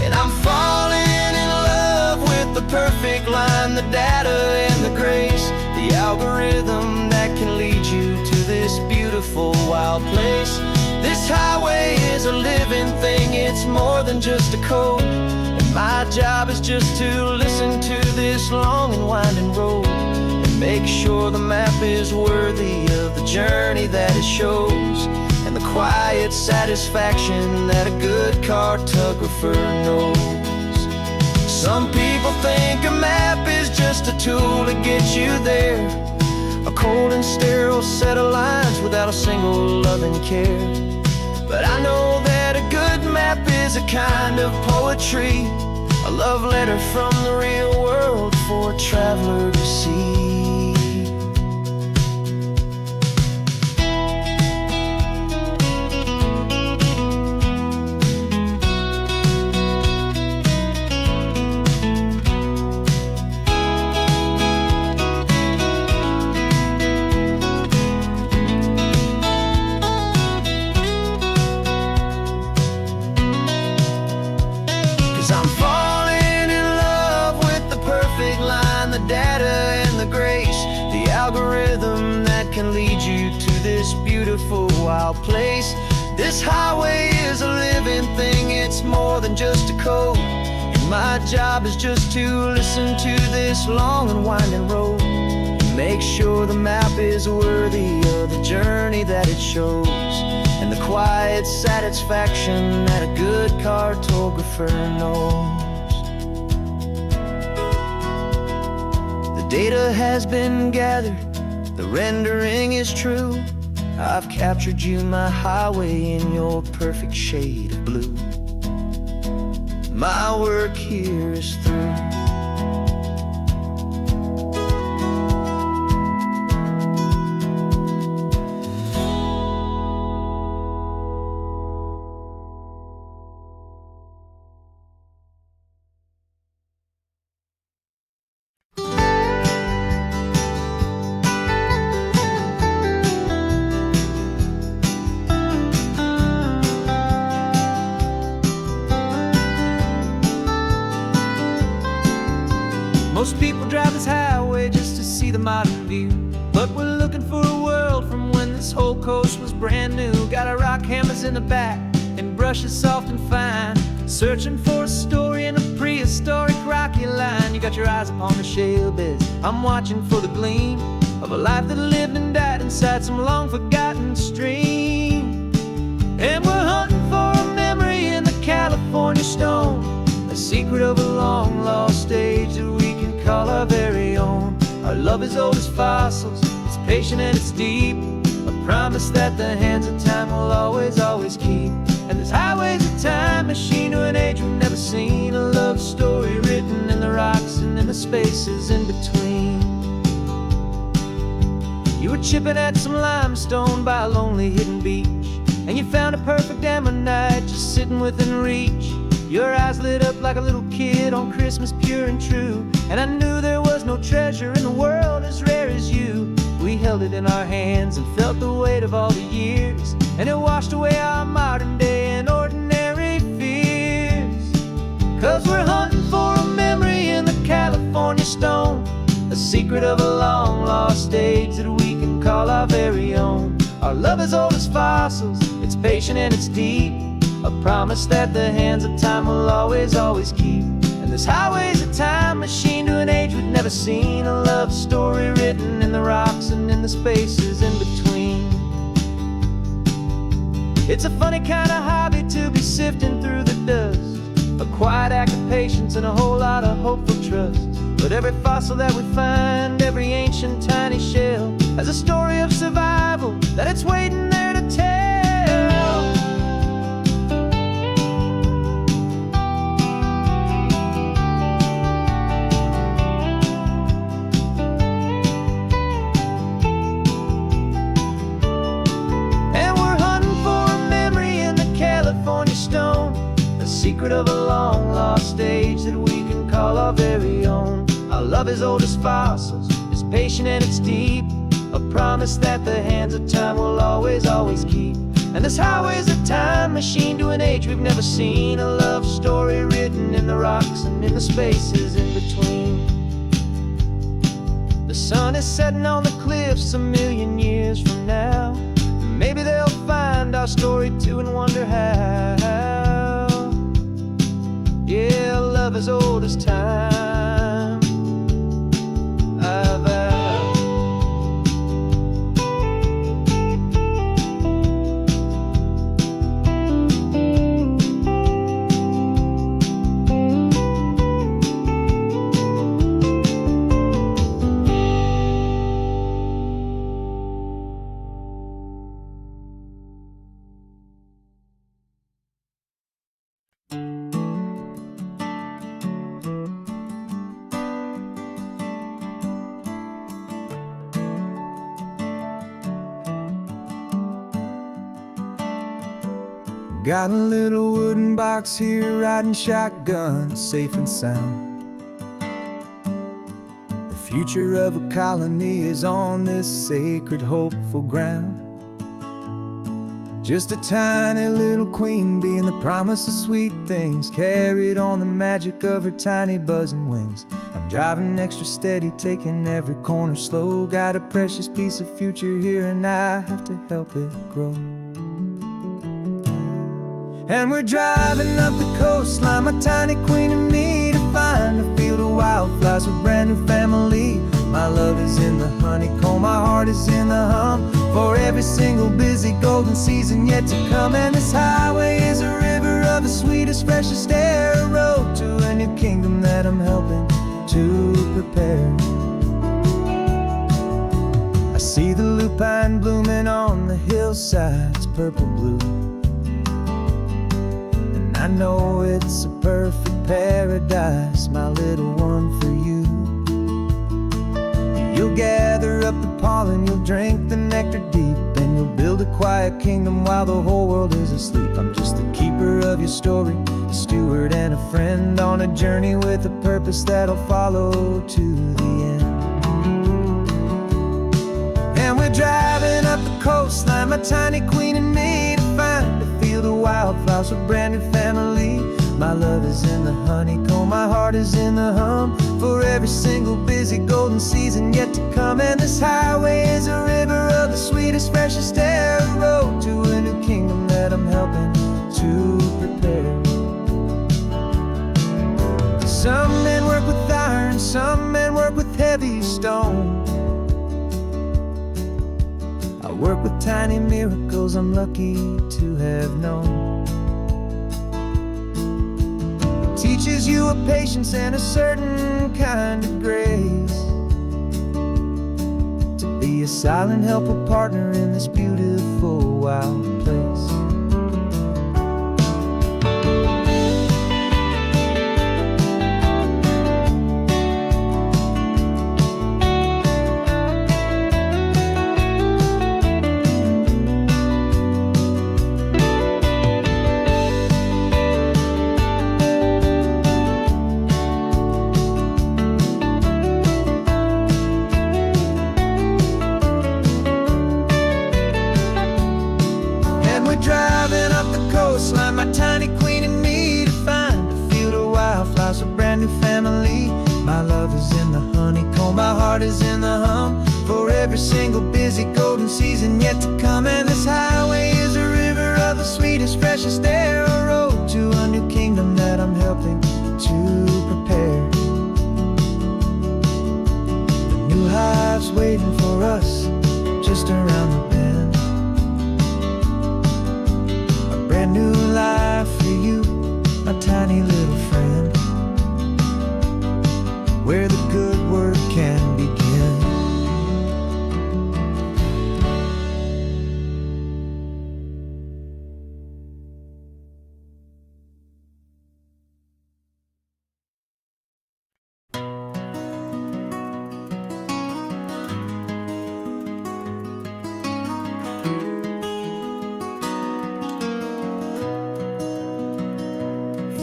And I'm falling in love with the perfect line, the data and the grace, the algorithm that can lead you to this beautiful wild place. This highway is a living thing, it's more than just a code. And my job is just to listen to this long and winding road and make sure the map is worthy of the journey that it shows, and the quiet satisfaction that a good cartographer knows. Some people think a map is just a tool to get you there, a cold and sterile set of lines without a single loving care. But I know that a good map is a kind of poetry, a love letter from the real world for a traveler to see. 'Cause I'm falling in love with the perfect line, the data and the grace, the algorithm that can lead you to this beautiful wild place. This highway is a living thing, it's more than just a code. And my job is just to listen to this long and winding road, make sure the map is worthy of the journey that it shows, and the quiet satisfaction that a good cartographer knows. The data has been gathered, the rendering is true. I've captured you, my highway, in your perfect shade of blue. My work here is through. Most people drive this highway just to see the modern view, but we're looking for a world from when this whole coast was brand new. Got our rock hammers in the back and brushes soft and fine, searching for a story in a prehistoric rocky line. You got your eyes upon the shale beds, I'm watching for the gleam of a life that lived and died inside some long forgotten stream. And we're hunting for a memory in the California stone, a secret of a long lost age that we can call our very own. Our love is old as fossils, it's patient and it's deep, a promise that the hands of time will always, always keep. And this highway's a time machine to an age we've never seen, a love story written in the rocks and in the spaces in between. You were chipping at some limestone by a lonely hidden beach, and you found a perfect ammonite just sitting within reach. Your eyes lit up like a little kid on Christmas, pure and true, and I knew there was no treasure in the world as rare as you. We held it in our hands and felt the weight of all the years, and it washed away our modern day and ordinary 'Cause we're hunting for a memory in the California stone, a secret of a long lost age that we can call our very own. Our love is old as fossils, it's patient and it's deep, a promise that the hands of time will always, always keep. And this highway's a time machine to an age we've never seen, a love story written in the rocks and in the spaces in between. It's a funny kind of hobby to be sifting through the dust, a quiet act of patience and a whole lot of hopeful trust. But every fossil that we find, every ancient tiny shell, has a story of survival that it's waiting there to tell. And we're hunting for a memory in the California stone, a secret of a long lost age that we can call our very own. Our love is old as fossils, it's patient and it's deep, a promise that the hands of time will always, always keep. And this highway's a time machine to an age we've never seen, a love story written in the rocks and in the spaces in between. The sun is setting on the cliffs a million years from now, maybe they'll find our story too and wonder how. Yeah, love is old as time. Got a little wooden box here, riding shotgun, safe and sound. The future of a colony is on this sacred, hopeful ground. Just a tiny little queen bee and the promise of sweet things, carried on the magic of her tiny buzzing wings. I'm driving extra steady, taking every corner slow. Got a precious piece of future here and I have to help it grow. And we're driving up the coastline, my tiny queen and me, to find a field of wildflowers with brand new family. My love is in the honeycomb, my heart is in the hum, for every single busy golden season yet to come. And this highway is a river of the sweetest, freshest air, a road to a new kingdom that I'm helping to prepare. I see the lupine blooming on the hillsides, purple blue, I know it's a perfect paradise, my little one, for you. You'll gather up the pollen, you'll drink the nectar deep, and you'll build a quiet kingdom while the whole world is asleep. I'm just the keeper of your story, a steward and a friend, on a journey with a purpose that'll follow to the end. And we're driving up the coastline, my tiny queen and me, to find a field of wildflowers with brand new family. My love is in the honeycomb, my heart is in the hum, for every single busy golden season yet to come. And this highway is a river of the sweetest, freshest air, a road to a new kingdom that I'm helping to prepare. Some men work with iron, some men work with heavy stone. I work with tiny miracles I'm lucky to have known. It teaches you a patience and a certain kind of grace, to be a silent, helpful partner in this beautiful, wild place. Driving up the coastline, my tiny queen and me, to find a field of My love is in the honeycomb, my heart is in the hum, for every single busy golden season yet to come. And this highway is a river of the sweetest, freshest air, a road to a new kingdom that I'm helping to prepare. The new hive's waiting for us just around the bend, a brand new life for you, my tiny little friend, where the good work can begin.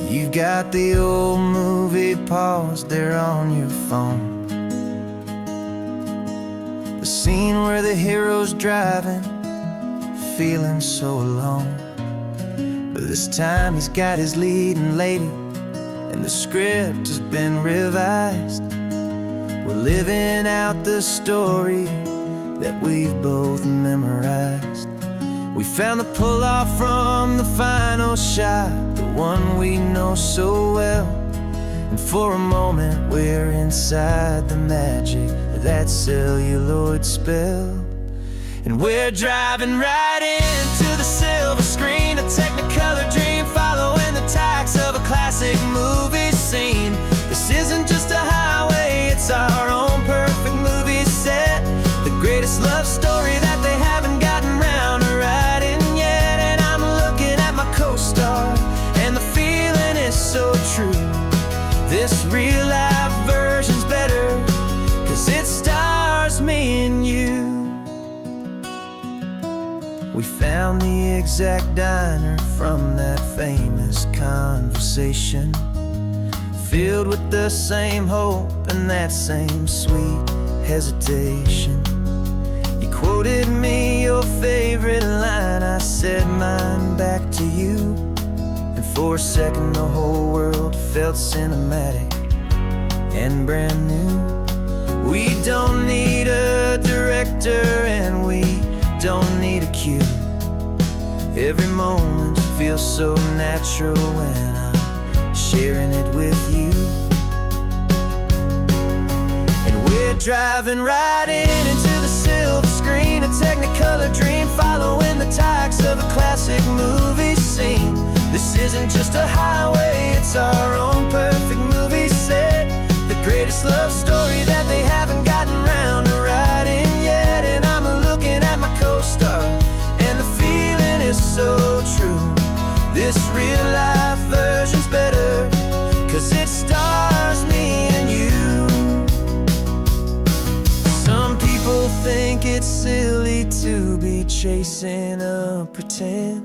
You've got the old movie paused there on your phone, the scene where the hero's driving, feeling so alone. But this time he's got his leading lady, and the script has been revised. We're living out the story that we've both memorized. We found the pull-off from the final shot, the one we know so well. And for a moment we're inside the magic of that celluloid spell. And we're driving right into the silver screen, a Technicolor dream, following the tacks of a classic movie scene. This isn't just a highway, it's our own perfect movie set, the greatest love story that they haven't gotten round to writing yet. And I'm looking at my co-star, and the feeling is so true. This real life version's better, 'cause it stars me and you. We found the exact diner from that famous conversation, filled with the same hope and that same sweet hesitation. You quoted me your favorite line, I said mine back to you, and for a second the whole world felt cinematic and brand new. We don't need a director and we don't need a cue. Every moment feels so natural when I'm sharing it with you. And we're driving right into the silver screen, a Technicolor dream, following the tacks of a classic movie scene. This isn't just a highway, it's our own perfect movie set, the greatest love story that they haven't gotten round to writing yet. And I'm looking at my co-star, and the feeling is so true. This real life version's better, 'cause it stars me and you. Some people think it's silly to be chasing a pretend,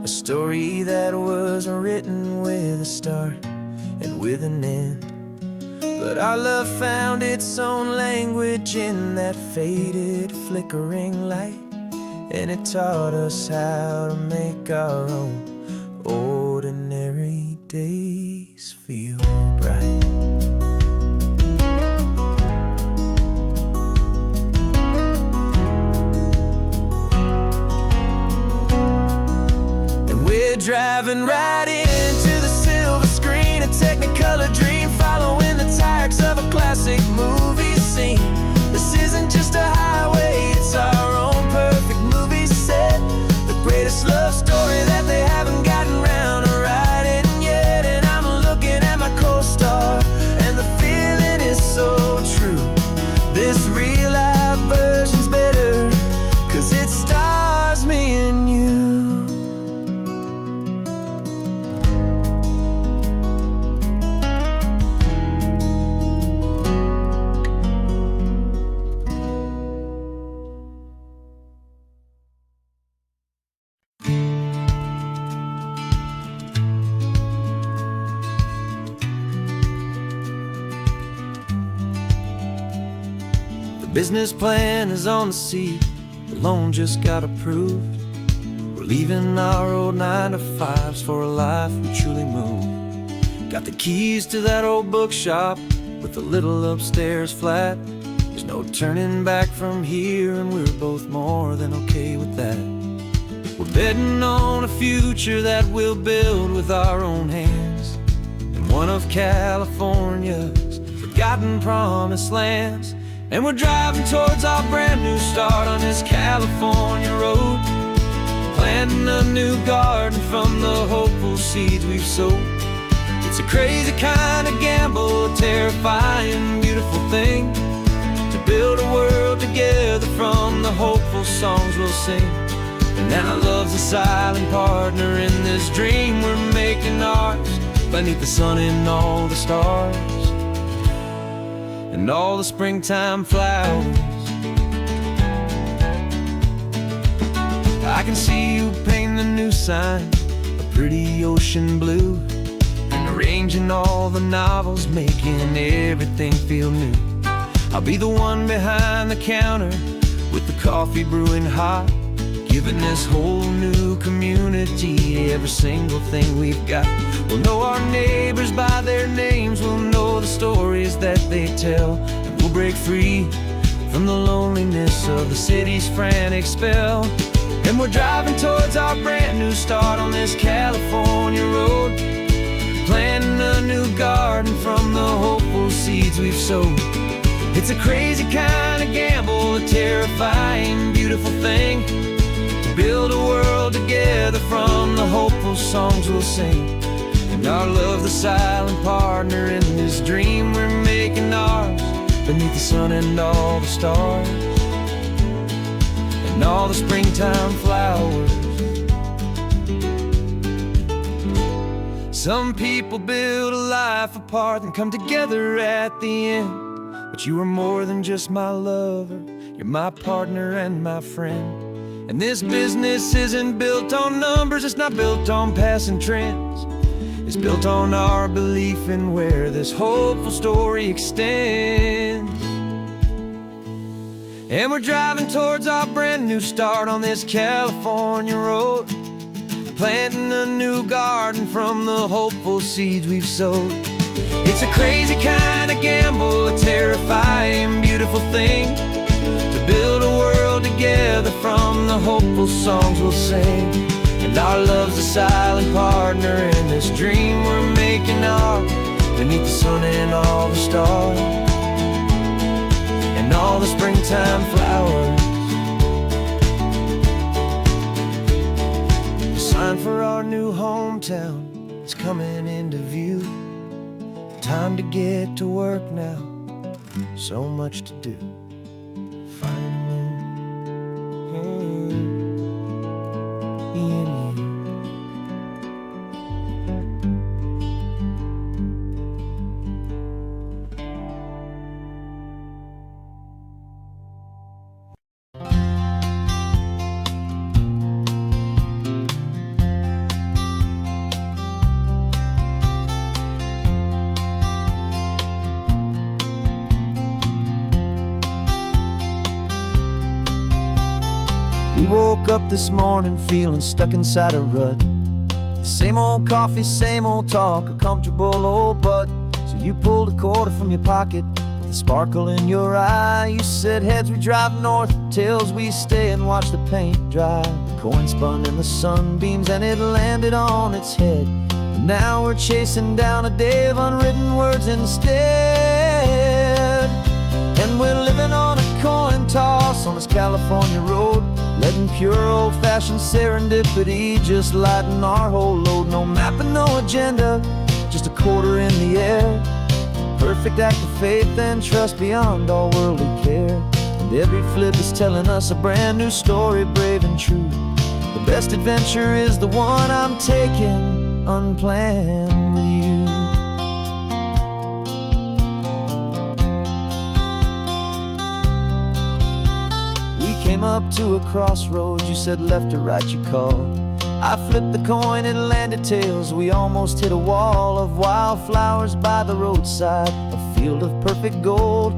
a story that was written with a start and with an end. But our love found its own language in that faded, flickering light, and it taught us how to make our own ordinary days feel bright. And we're driving right into the silver screen, a Technicolor dream, following the tacks of a classic movie scene. This isn't just a highway, it's our own perfect movie set, the greatest love story that they haven't gotten round to writing yet. And I'm looking at my co-star, and the feeling is so true. This real life version's better, 'cause it stars me and you. Business plan is on the seat, the loan just got approved. We're leaving our old 9-to-5s for a life we truly move. Got the keys to that old bookshop, with a little upstairs flat. There's no turning back from here, and we're both more than okay with that. We're betting on a future that we'll build with our own hands, in one of California's forgotten promised lands. And we're driving towards our brand new start on this California road, planting a new garden from the hopeful seeds we've sowed. It's a crazy kind of gamble, a terrifying, beautiful thing, to build a world together from the hopeful songs we'll sing. And now love's a silent partner in this dream we're making ours, beneath the sun and all the stars, and all the springtime flowers. I can see you painting the new sign a pretty ocean blue, and arranging all the novels, making everything feel new. I'll be the one behind the counter with the coffee brewing hot, giving this whole new community every single thing we've got. We'll know our neighbors by their names, we'll know the stories that they tell, and we'll break free from the loneliness of the city's frantic spell. And we're driving towards our brand new start on this California road, planting a new garden from the hopeful seeds we've sowed. It's a crazy kind of gamble, a terrifying, beautiful thing, to build a world together from the hopeful songs we'll sing. And our love, the silent partner in this dream we're making ours, beneath the sun and all the stars, and all the springtime flowers. Some people build a life apart and come together at the end, but you are more than just my lover, you're my partner and my friend. And this business isn't built on numbers, it's not built on passing trends, it's built on our belief in where this hopeful story extends. And we're driving towards our brand new start on this California road, planting a new garden from the hopeful seeds we've sowed. It's a crazy kind of gamble, a terrifying, beautiful thing, to build a world together from the hopeful songs we'll sing. And our love's a silent partner in this dream we're making ours, beneath the sun and all the stars, and all the springtime flowers. The sign for our new hometown is coming into view. Time to get to work now, so much to do. We woke up this morning feeling stuck inside a rut. Same old coffee, same old talk, a comfortable old butt. So you pulled a quarter from your pocket with a sparkle in your eye. You said heads we drive north, tails we stay and watch the paint dry. The coin spun in the sunbeams and it landed on its head. And now we're chasing down a day of unwritten words instead. And we're living on a coin toss on this California road, letting pure old-fashioned serendipity just lighten our whole load. No map and no agenda, just a quarter in the air. Perfect act of faith and trust beyond all worldly care. And every flip is telling us a brand new story, brave and true. The best adventure is the one I'm taking unplanned with you. Came up to a crossroads, you said left or right you called. I flipped the coin, it landed tails. We almost hit a wall of wildflowers by the roadside, a field of perfect gold,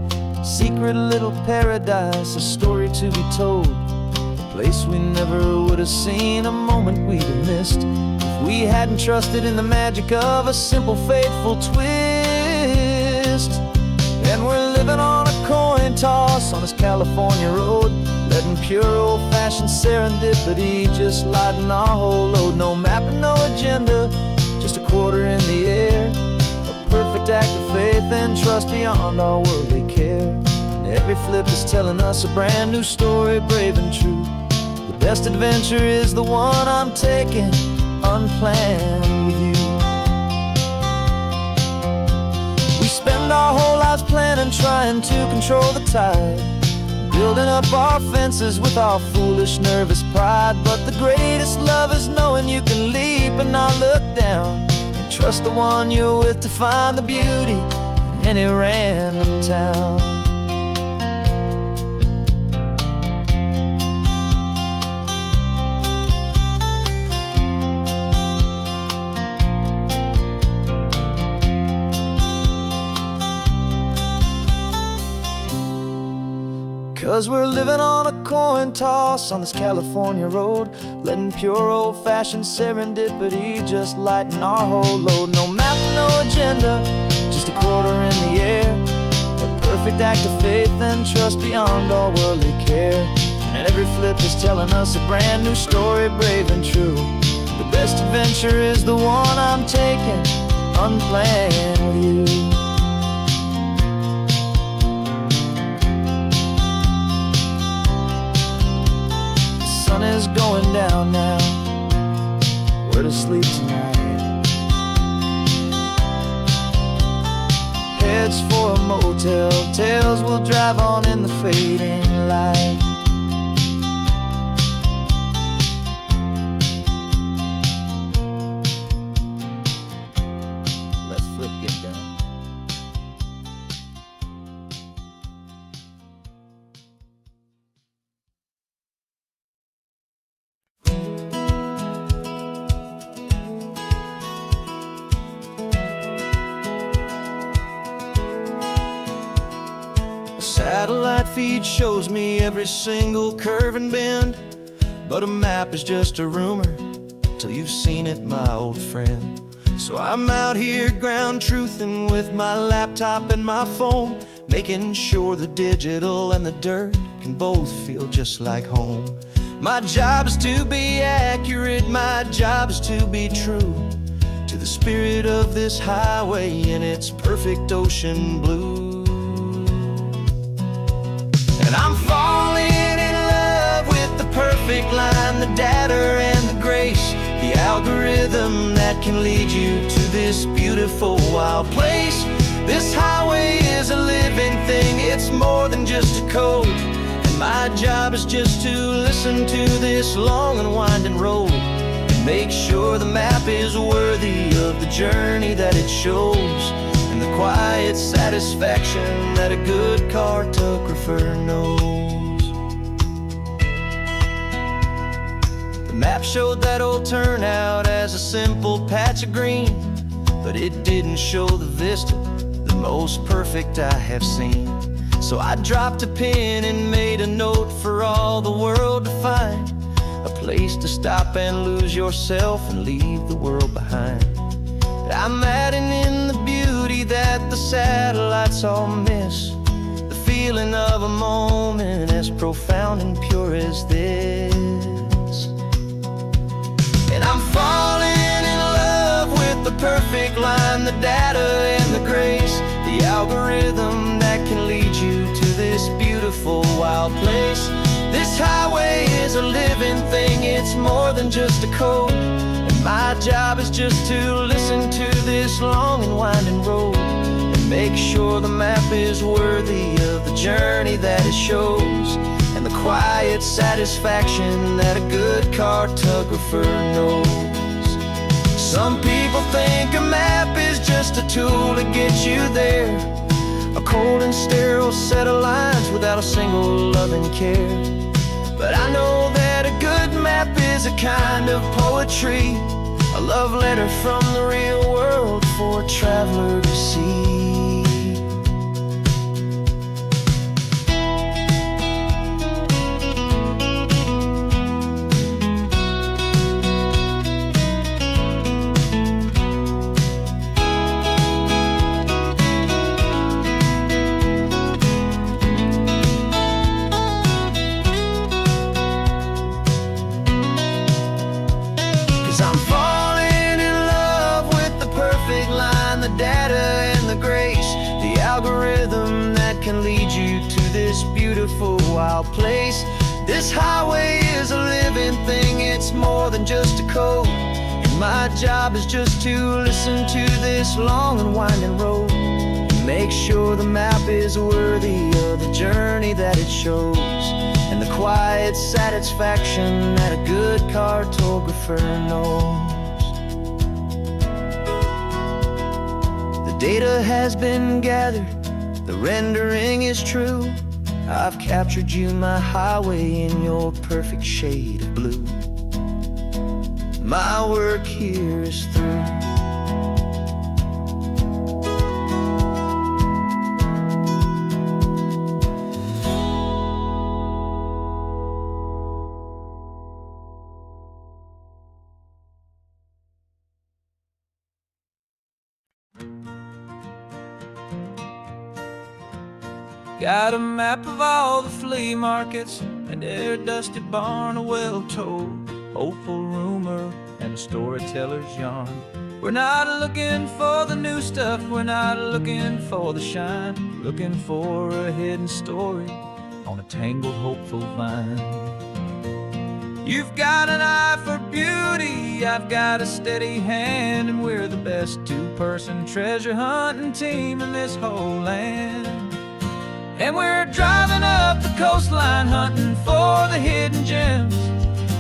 secret little paradise, a story to be told. A place we never would have seen, a moment we'd have missed if we hadn't trusted in the magic of a simple, faithful twist. living on a coin toss on this California road, letting pure old-fashioned serendipity just lighten our whole load. No map and no agenda, just a quarter in the air, a perfect act of faith and trust beyond our worldly care. And every flip is telling us a brand new story, brave and true. The best adventure is the one I'm taking, unplanned with you. We spend our whole lives planning, trying to control the tide, building up our fences with our foolish, nervous pride. But the greatest love is knowing you can leap and not look down, and trust the one you're with to find the beauty in any random town. 'Cause we're living on a coin toss on this California road, letting pure old-fashioned serendipity just lighten our whole load. No map, no agenda, just a quarter in the air, a perfect act of faith and trust beyond all worldly care. And every flip is telling us a brand new story, brave and true. The best adventure is the one I'm taking, unplanned with you. Sun is going down now, we're to sleep tonight. Heads for a motel, tails will drive on in the fading light. Let's flip, get down. Satellite feed shows me every single curve and bend, but a map is just a rumor till you've seen it, my old friend. So I'm out here ground truthing with my laptop and my phone, making sure the digital and the dirt can both feel just like home. My job is to be accurate, my job is to be true to the spirit of this highway in its perfect ocean blue. And I'm falling in love with the perfect line, the data and the grace, the algorithm that can lead you to this beautiful wild place. This highway is a living thing, it's more than just a code. And my job is just to listen to this long and winding road and make sure the map is worthy of the journey that it shows, and the quiet satisfaction that a good cartographer knows. The map showed that old turnout as a simple patch of green, but it didn't show the vista, the most perfect I have seen. So I dropped a pin and made a note for all the world to find, a place to stop and lose yourself and leave the world behind. I'm adding in the beauty that the satellites all miss, the feeling of a moment as profound and pure as this. And I'm falling in love with the perfect line, the data and the grace, the algorithm that can lead you to this beautiful wild place. This highway is a living thing, it's more than just a code. My job is just to listen to this long and winding road and make sure the map is worthy of the journey that it shows, and the quiet satisfaction that a good cartographer knows. Some people think a map is just a tool to get you there, a cold and sterile set of lines without a single loving care. But I know that a good map is a kind of poetry, a love letter from the real world for a traveler to see. this beautiful wild place. This highway is a living thing, it's more than just a code. And my job is just to listen to this long and winding road, and make sure the map is worthy of the journey that it shows, and the quiet satisfaction that a good cartographer knows. The data has been gathered, the rendering is true. I've captured you, my highway, in your perfect shade of blue. My work here is through. Got a map of all the flea markets, and every dusty barn, a well-told hopeful rumor, and a storyteller's yarn. We're not looking for the new stuff, we're not looking for the shine, looking for a hidden story on a tangled hopeful vine. You've got an eye for beauty, I've got a steady hand, and we're the best two-person treasure hunting team in this whole land. And we're driving up the coastline hunting for the hidden gems,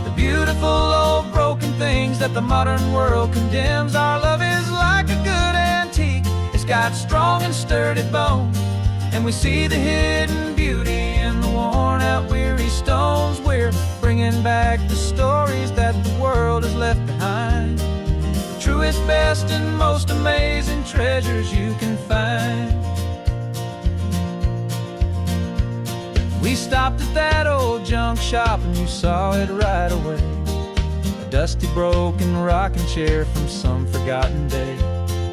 the beautiful old broken things that the modern world condemns. Our love is like a good antique, it's got strong and sturdy bones, and we see the hidden beauty in the worn out weary stones. We're bringing back the stories that the world has left behind, the truest, best, and most amazing treasures you can find. We stopped at that old junk shop and you saw it right away, a dusty broken rocking chair from some forgotten day.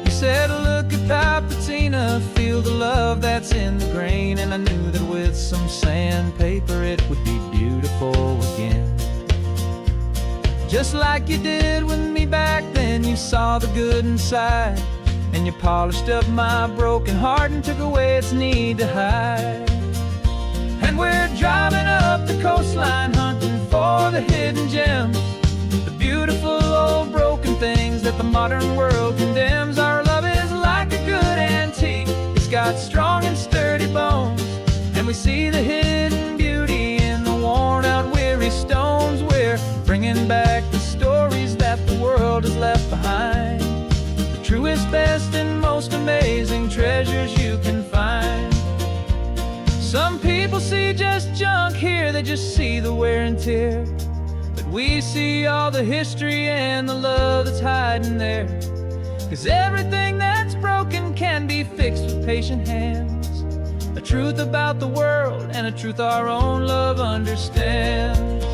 You said, look at that patina, feel the love that's in the grain, and I knew that with some sandpaper it would be beautiful again. Just like you did with me back then, you saw the good inside, and you polished up my broken heart and took away its need to hide. And we're driving up the coastline hunting for the hidden gems, the beautiful old broken things that the modern world condemns. Our love is like a good antique, it's got strong and sturdy bones, and we see the hidden beauty in the worn out weary stones. We're bringing back the stories that the world has left behind, the truest, best, and most amazing treasures you can find. Some people see just junk here, they just see the wear and tear, but we see all the history and the love that's hiding there. 'Cause everything that's broken can be fixed with patient hands, a truth about the world and a truth our own love understands.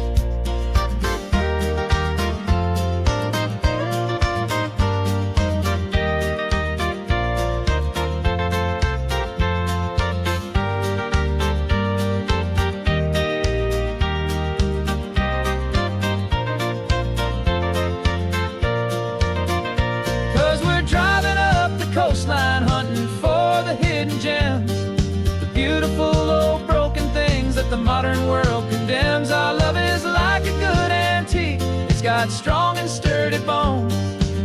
'Cause we're driving up the coastline hunting for the hidden gems, the beautiful old broken things that the modern world condemns. Our love is like a good antique, it's got strong and sturdy bones,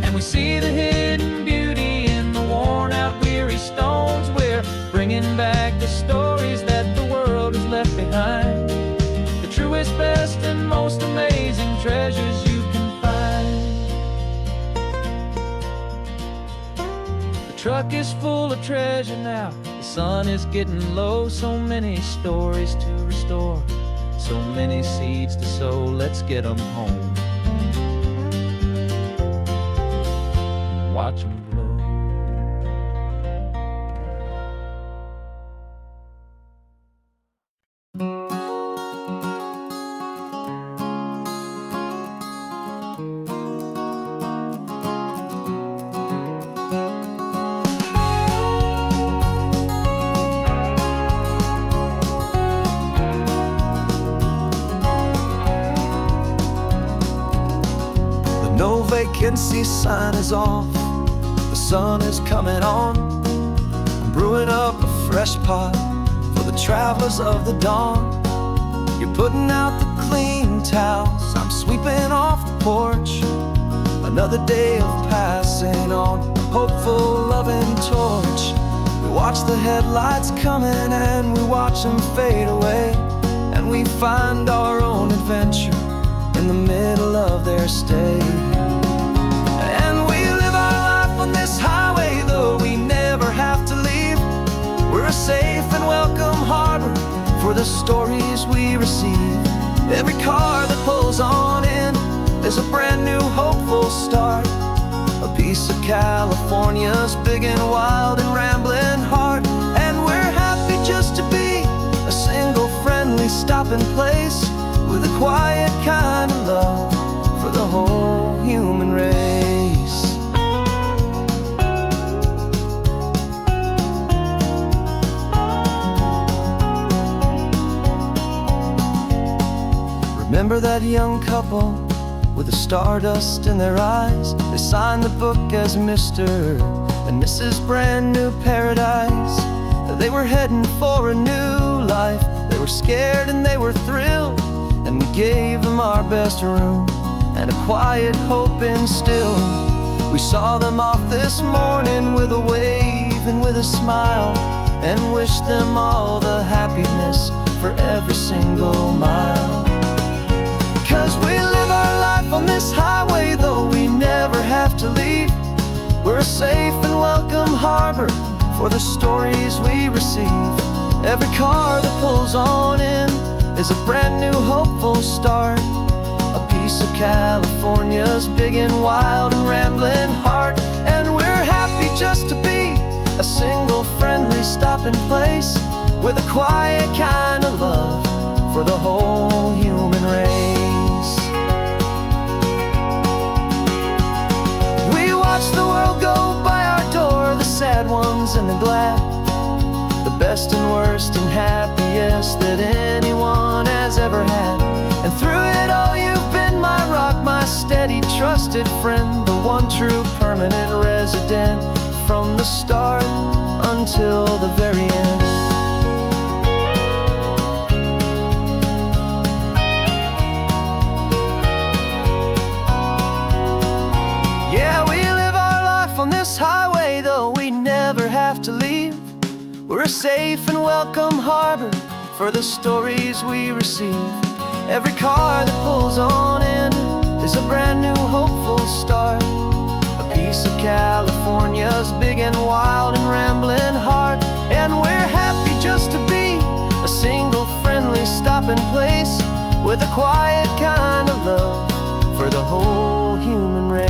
and we see the hidden beauty in the worn out weary stones. We're bringing back the stories that the world has left behind, the truest, best, and most amazing treasures you can find. The truck is full of treasure now, the sun is getting low. So many stories to restore, so many seeds to sow. Let's get them home, watch them blow. No vacancy sign is off, the sun is coming on. I'm brewing up a fresh pot for the travelers of the dawn. You're putting out the clean towels, I'm sweeping off the porch. Another day of passing on, a hopeful, loving torch. We watch the headlights coming and we watch them fade away, and we find our own adventure in the middle of their stay. And we live our life on this highway, though we never have to leave. We're a safe and welcome harbor for the stories we receive. Every car that pulls on in is a brand new hopeful start, a piece of California's big and wild and rambling heart. And we're happy just to be a single friendly stopping place, with a quiet kind of love for the whole human race. Remember that young couple with the stardust in their eyes? They signed the book as Mr. and Mrs. Brand New Paradise. They were heading for a new life. They were scared and they were thrilled, and we gave them our best room and a quiet hope instilled. We saw them off this morning with a wave and with a smile, and wished them all the happiness for every single mile. 'Cause we live our life on this highway, though we never have to leave. We're a safe and welcome harbor for the stories we receive. Every car that pulls on in is a brand new hopeful start, a piece of California's big and wild and rambling heart. And we're happy just to be a single friendly stopping place, with a quiet kind of love for the whole human race. We watch the world go by our door, the sad ones and the glad, the best and worst and happiest that anyone has ever had. And through it all you've been my rock, my steady trusted friend, the one true permanent resident, from the start until the very end. Yeah, we live our life on this highway, though we never have to leave. We're a safe and welcome harbor for the stories we receive. Every car that pulls on in is a brand new hopeful start, a piece of California's big and wild and rambling heart. And we're happy just to be a single friendly stopping place, with a quiet kind of love for the whole human race.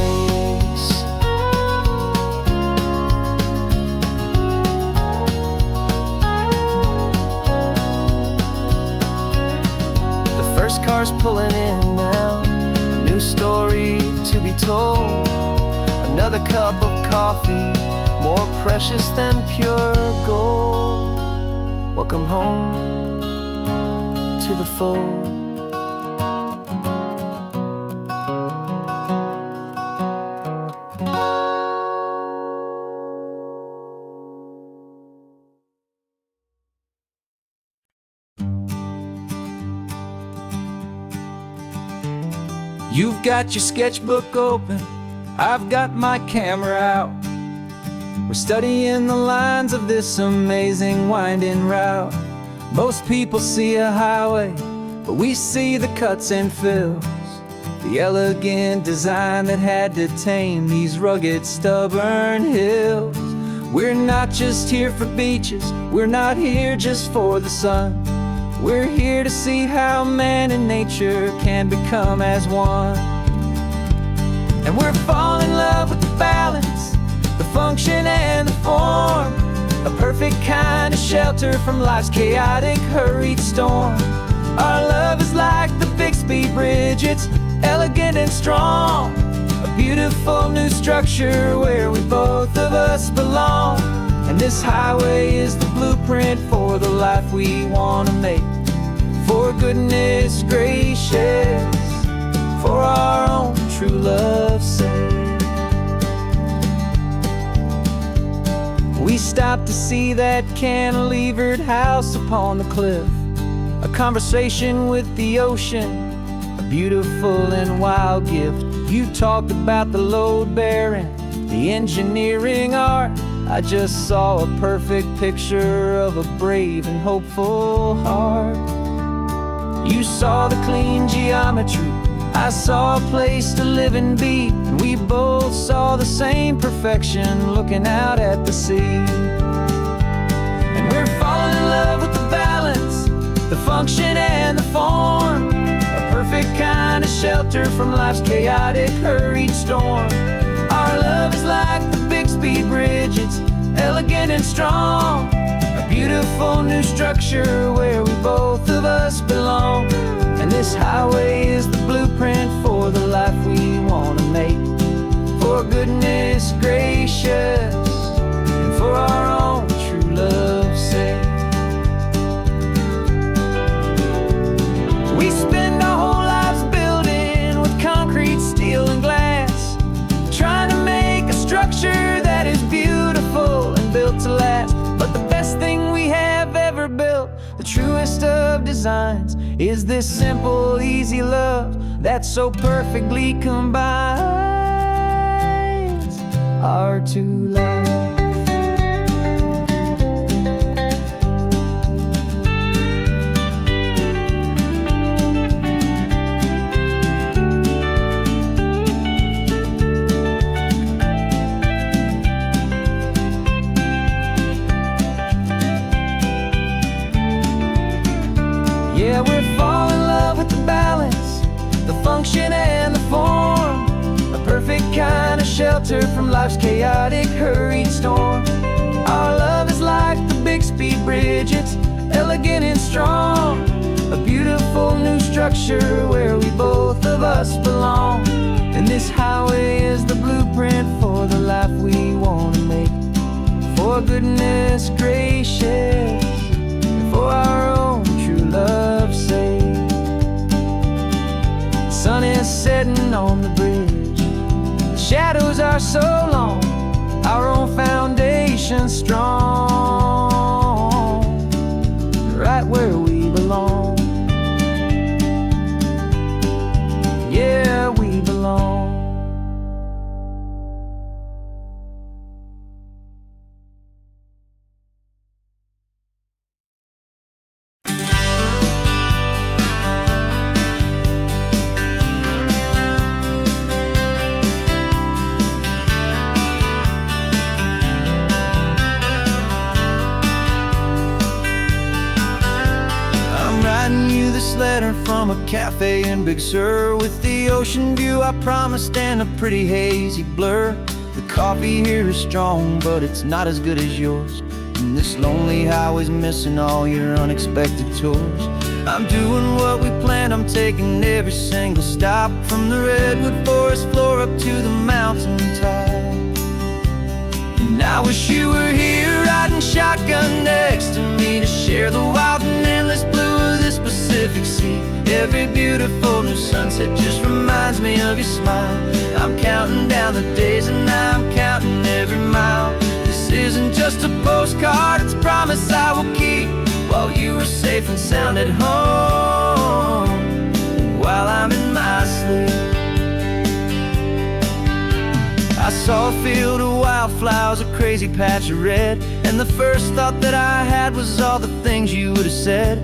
First car's pulling in now, a new story to be told. Another cup of coffee, more precious than pure gold. Welcome home to the fold. You've got your sketchbook open, I've got my camera out. We're studying the lines of this amazing winding route. Most people see a highway, but we see the cuts and fills, the elegant design that had to tame these rugged, stubborn hills. We're not just here for beaches, we're not here just for the sun. We're here to see how man and nature can become as one. And we're falling in love with the balance, the function and the form, a perfect kind of shelter from life's chaotic, hurried storm. Our love is like the Bixby Bridge, it's elegant and strong, a beautiful new structure where we both of us belong. And this highway is the blueprint for the life we want to make. For goodness gracious, for our own true love's sake. We stopped to see that cantilevered house upon the cliff, a conversation with the ocean, a beautiful and wild gift. You talked about the load bearing, the engineering art. I just saw a perfect picture of a brave and hopeful heart. You saw the clean geometry, I saw a place to live and be, and we both saw the same perfection looking out at the sea. And we're falling in love with the balance, the function and the form, a perfect kind of shelter from life's chaotic, hurried storm. Our love is like the Bixby Bridge, it's elegant and strong, a beautiful new structure where we both of us belong. And this highway is the blueprint for the life we want to make, for goodness gracious and for our own true love's sake. We spend our whole lives building with concrete, steel and glass, trying to make a structure that is beautiful and built to last. But the best thing we have ever built, the truest of designs, is this simple, easy love that so perfectly combines our two lives. Yeah, we're falling in love with the balance, the function and the form, a perfect kind of shelter from life's chaotic, hurried storm. Our love is like the Bixby Bridge, it's elegant and strong, a beautiful new structure where we both of us belong. And this highway is the blueprint for the life we want to make, for goodness gracious, and for our own true love's sake. The sun is setting on the bridge, the shadows are so long, our own foundation strong, right where we belong. Yeah, we belong. This letter from a cafe in Big Sur, with the ocean view I promised and a pretty hazy blur. The coffee here is strong, but it's not as good as yours, and this lonely highway's missing all your unexpected tours. I'm doing what we planned, I'm taking every single stop, from the redwood forest floor up to the mountain top. And I wish you were here riding shotgun next to me, to share the wild and endless blue of this Pacific Sea. Every beautiful new sunset just reminds me of your smile. I'm counting down the days and I'm counting every mile. This isn't just a postcard, it's a promise I will keep, while you are safe and sound at home, while I'm in my sleep. I saw a field of wildflowers, a crazy patch of red, and the first thought that I had was all the things you would have said.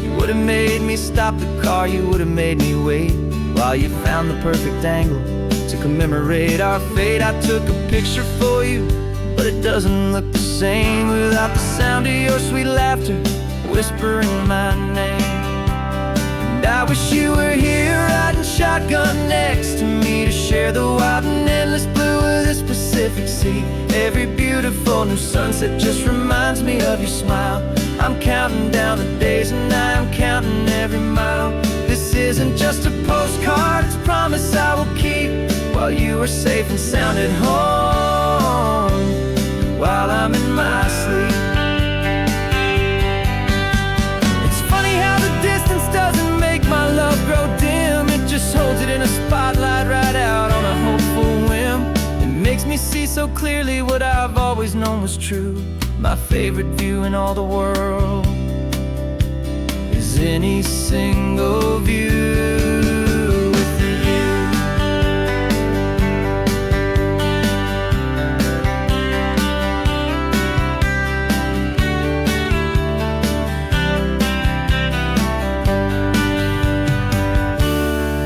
You would have made me stop the car, you would have made me wait, while you found the perfect angle to commemorate our fate. I took a picture for you, but it doesn't look the same without the sound of your sweet laughter whispering my name. And I wish you were here riding shotgun next to me, to share the wild and endless blue of this Pacific Sea. Every beautiful new sunset just reminds me of your smile. I'm counting down the days and I'm counting every mile. This isn't just a postcard, it's a promise I will keep, while you are safe and sound at home, while I'm in my sleep. It's funny how the distance doesn't make my love grow dim, it just holds it in a spotlight right out on a hopeful whim. It makes me see see so clearly what I've always known was true. My favorite view in all the world is any single view with you.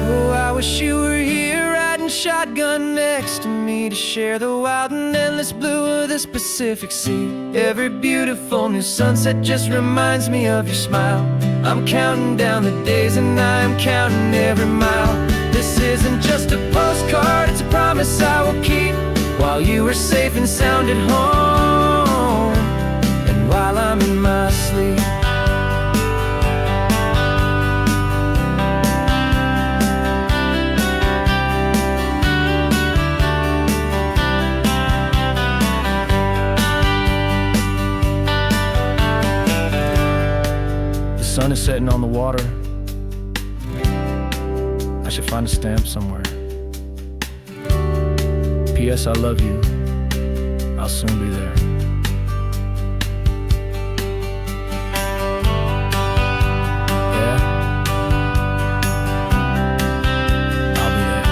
Oh, I wish you were here riding shotgun next to me to share the wild and endless blue of this Pacific Sea. Every beautiful new sunset just reminds me of your smile. I'm counting down the days and I'm counting every mile. This isn't just a postcard, it's a promise I will keep, while you are safe and sound at home, and while I'm in my sleep. The sun is setting on the water. I should find a stamp somewhere. P.S. I love you. I'll soon be there. Yeah? I'll be there.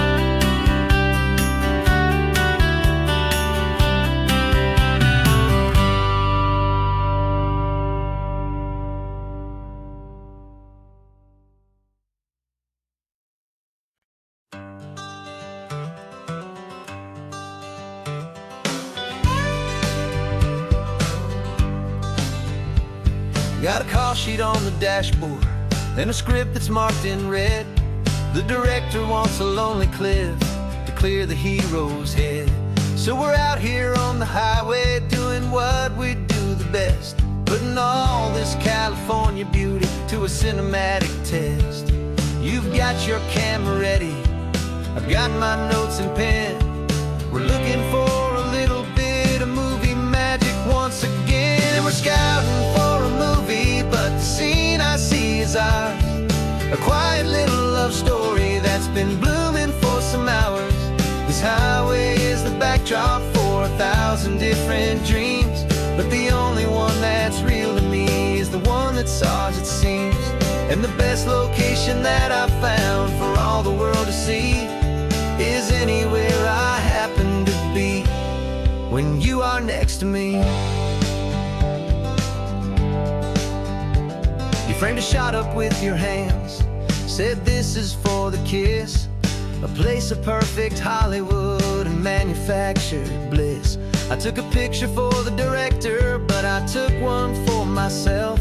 Got a call sheet on the dashboard and a script that's marked in red. The director wants a lonely cliff to clear the hero's head. So we're out here on the highway doing what we do the best, putting all this California beauty to a cinematic test. You've got your camera ready, I've got my notes and pen. We're looking for a little bit of movie magic once again, and we're scouting for a movie, but the scene I see is ours. A quiet little love story that's been blooming for some hours. This highway is the backdrop for 1,000 different dreams, but the only one that's real to me is the one that's ours, it seems. And the best location that I've found for all the world to see is anywhere I happen to be when you are next to me. You framed a shot up with your hands, said this is for the kiss, a place of perfect Hollywood and manufactured bliss. I took a picture for the director, but I took one for myself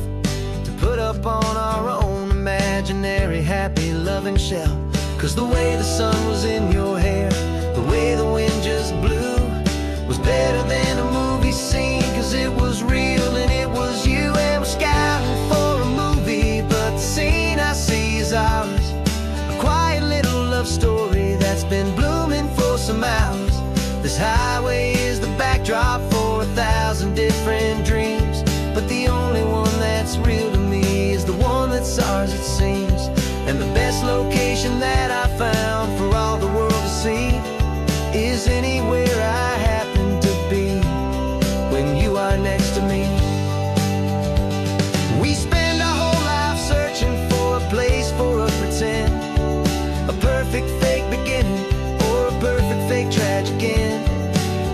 to put up on our own imaginary happy loving shelf. Cause the way the sun was in your hair, the way the wind just blew, was better than a movie scene, cause it was real and it was you. And we're scouting for a movie, but the scene I see is ours. A quiet little love story that's been blooming for some hours. This highway is the backdrop for 1,000 different dreams, but the only one that's real to me is the one that's ours, it seems. And the best location that I found for all the world to see is anywhere I happen to be when you are next to me. We spend our whole life searching for a place for a pretend, a perfect fake beginning or a perfect fake tragic end.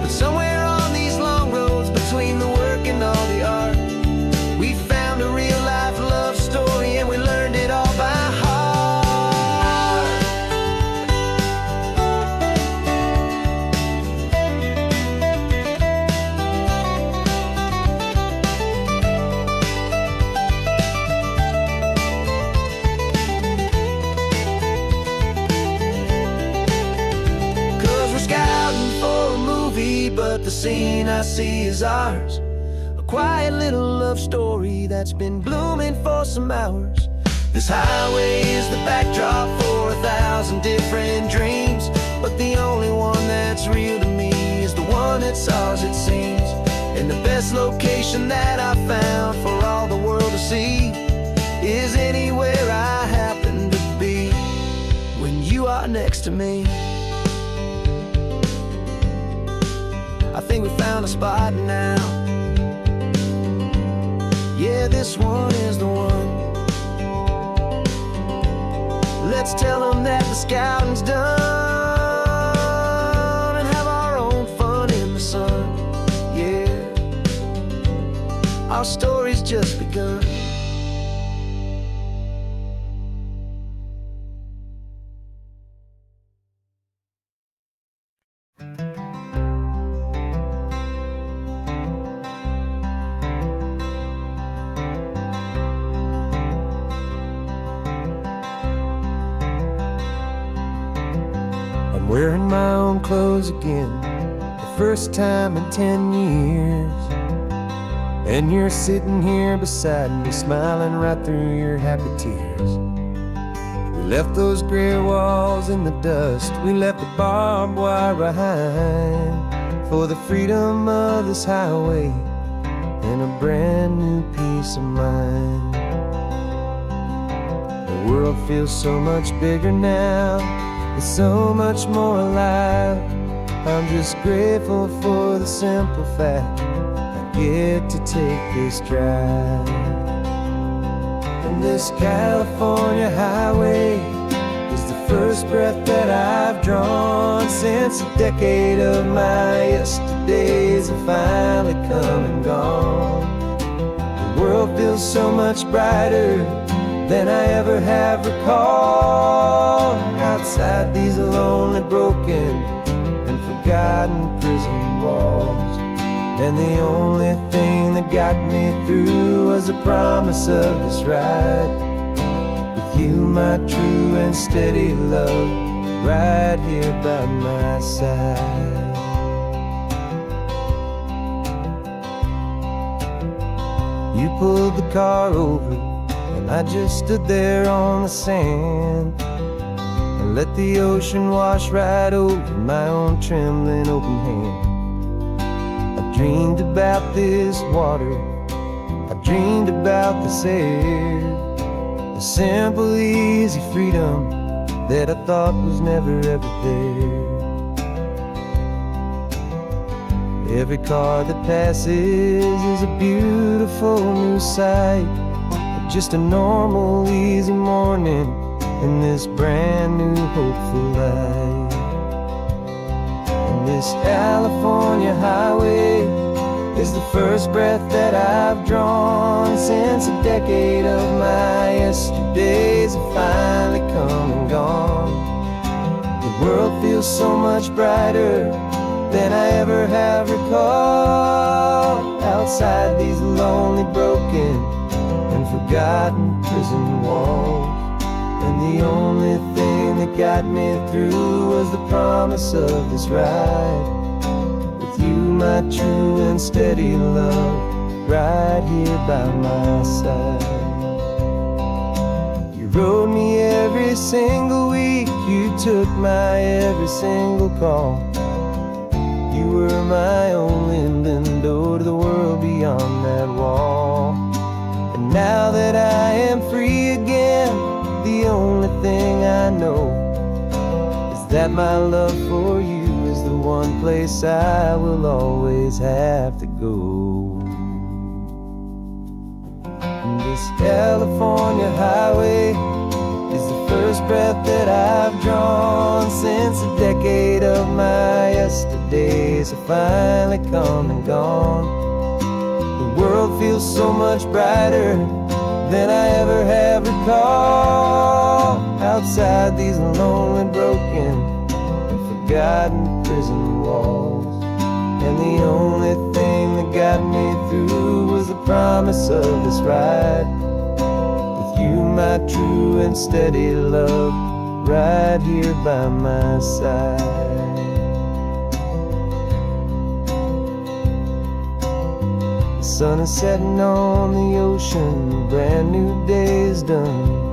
But somewhere on these long roads between the work and all the art, we found a real life love story and we learned it all by heart. But the scene I see is ours. A quiet little love story that's been blooming for some hours. This highway is the backdrop for 1,000 different dreams, but the only one that's real to me is the one that's ours, it seems. And the best location that I found for all the world to see is anywhere I happen to be when you are next to me. think we found a spot now. Yeah, this one is the one. Let's tell them that the scouting's done and have our own fun in the sun. Yeah, our story's just begun. I'm wearing my own clothes again, the first time in 10 years. And you're sitting here beside me, smiling right through your happy tears. We left those gray walls in the dust, we left the barbed wire behind, for the freedom of this highway and a brand new peace of mind. The world feels so much bigger now, it's so much more alive. I'm just grateful for the simple fact I get to take this drive. And this California highway is the first breath that I've drawn since a decade of my yesterdays have finally come and gone. The world feels so much brighter than I ever have recalled. Outside these lonely, broken, and forgotten prison walls. And the only thing that got me through was the promise of this ride. With you, my true and steady love, right here by my side. You pulled the car over, and I just stood there on the sand and let the ocean wash right over my own trembling open hand. I dreamed about this water, I dreamed about this air, the simple, easy freedom that I thought was never ever there. Every car that passes is a beautiful new sight, just a normal, easy morning in this brand new, hopeful life. And this California highway is the first breath that I've drawn since a decade of my yesterdays have finally come and gone. The world feels so much brighter than I ever have recalled. Outside these lonely, broken, and forgotten prison walls. And the only thing that got me through was the promise of this ride. With you, my true and steady love, right here by my side. You rode me every single week, you took my every single call. You were my only window to the world beyond that wall. And now that I am free again, the only thing I know is that my love for you is the one place I will always have to go. And this California highway is the first breath that I've drawn since a decade of my yesterdays have finally come and gone. The world feels so much brighter than I ever have recalled. Outside these lonely, broken, and forgotten prison walls. And the only thing that got me through was the promise of this ride. With you, my true and steady love, right here by my side. The sun is setting on the ocean, a brand new day is done.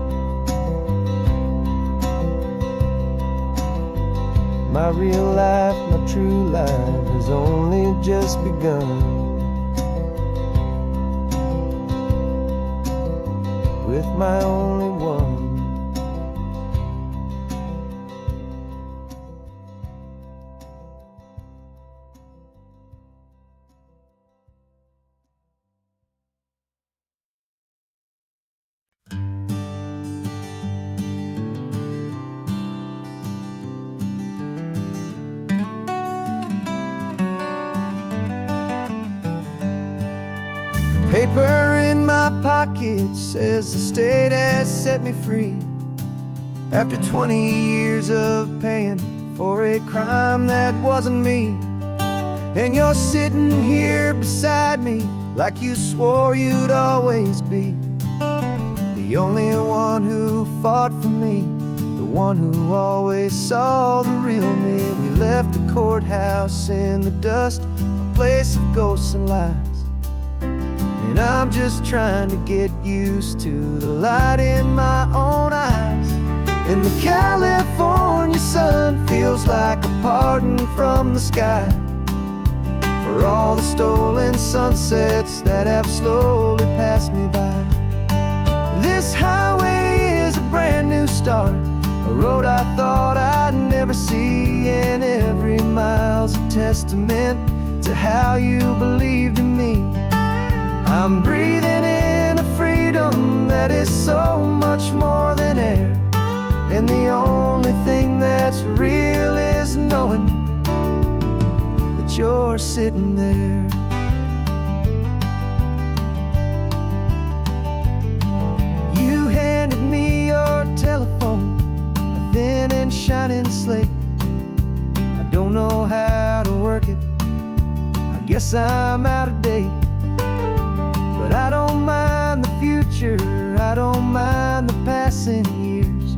My real life, my true life has only just begun. With my only one. Paper in my pocket says the state has set me free. After 20 years of paying for a crime that wasn't me. And you're sitting here beside me like you swore you'd always be. The only one who fought for me, the one who always saw the real me. We left the courthouse in the dust, a place of ghosts and lies. And I'm just trying to get used to the light in my own eyes. And the California sun feels like a pardon from the sky for all the stolen sunsets that have slowly passed me by. This highway is a brand new start, a road I thought I'd never see, and every mile's a testament to how you believed in me. I'm breathing in a freedom that is so much more than air, and the only thing that's real is knowing that you're sitting there. You handed me your telephone, a thin and shining slate. I don't know how to work it, I guess I'm out of date. But I don't mind the future, I don't mind the passing years,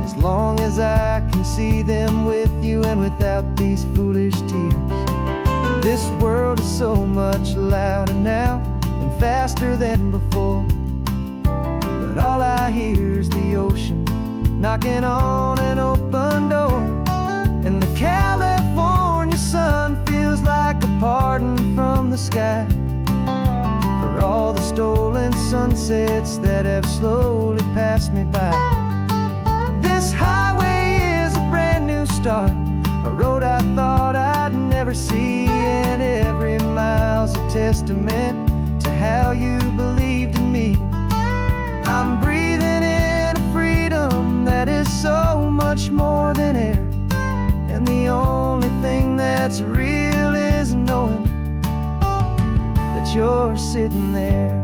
as long as I can see them with you and without these foolish tears. This world is so much louder now and faster than before, but all I hear is the ocean knocking on an open door. And the California sun feels like a pardon from the sky for all the stolen sunsets that have slowly passed me by. This highway is a brand new start, a road I thought I'd never see, and every mile's a testament to how you believed in me. I'm breathing in a freedom that is so much more than air, and the only thing that's real is knowing that you're sitting there.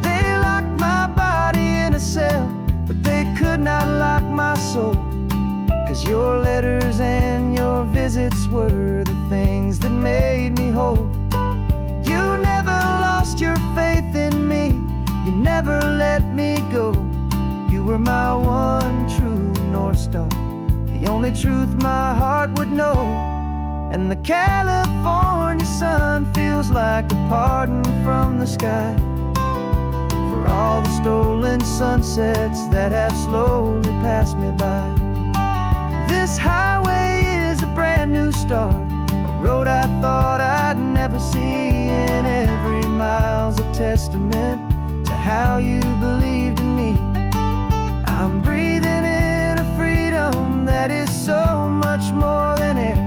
They locked my body in a cell, but they could not lock my soul, 'cause your letters and your visits were the things that made me whole. You never lost your faith in me, you never let me go. You were my one true North Star, the only truth my heart would know. And the California sun feels like a pardon from the sky for all the stolen sunsets that have slowly passed me by. This highway is a brand new start, a road I thought I'd never see, and every mile's a testament to how you believed in me. I'm breathing in a freedom that is so much more than air,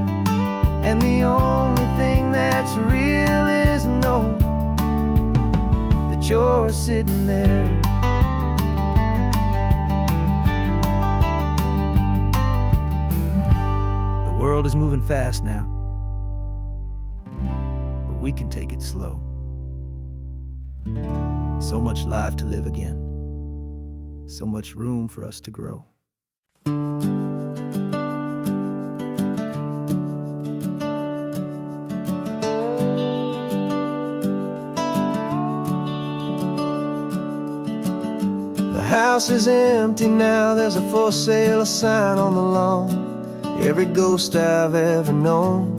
and the only thing that's real is knowing that you're sitting there. The world is moving fast now, but we can take it slow. So much life to live again, so much room for us to grow. The house is empty now, there's a for sale sign on the lawn. Every ghost I've ever known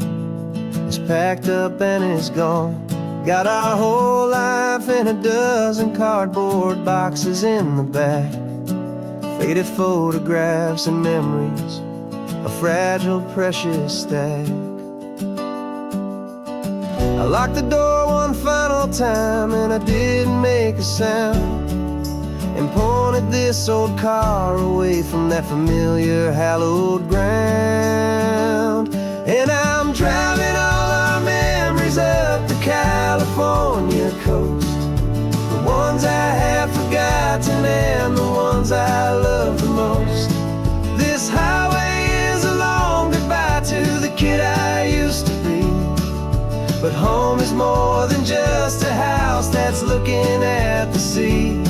is packed up and is gone. Got our whole life in a dozen cardboard boxes in the back, faded photographs and memories, a fragile, precious stack. I locked the door one final time and I didn't make a sound, and pointed this old car away from that familiar hallowed ground. And I'm driving all our memories up the California coast, the ones I have forgotten and the ones I love the most. This highway is a long goodbye to the kid I used to be, but home is more than looking at the sea.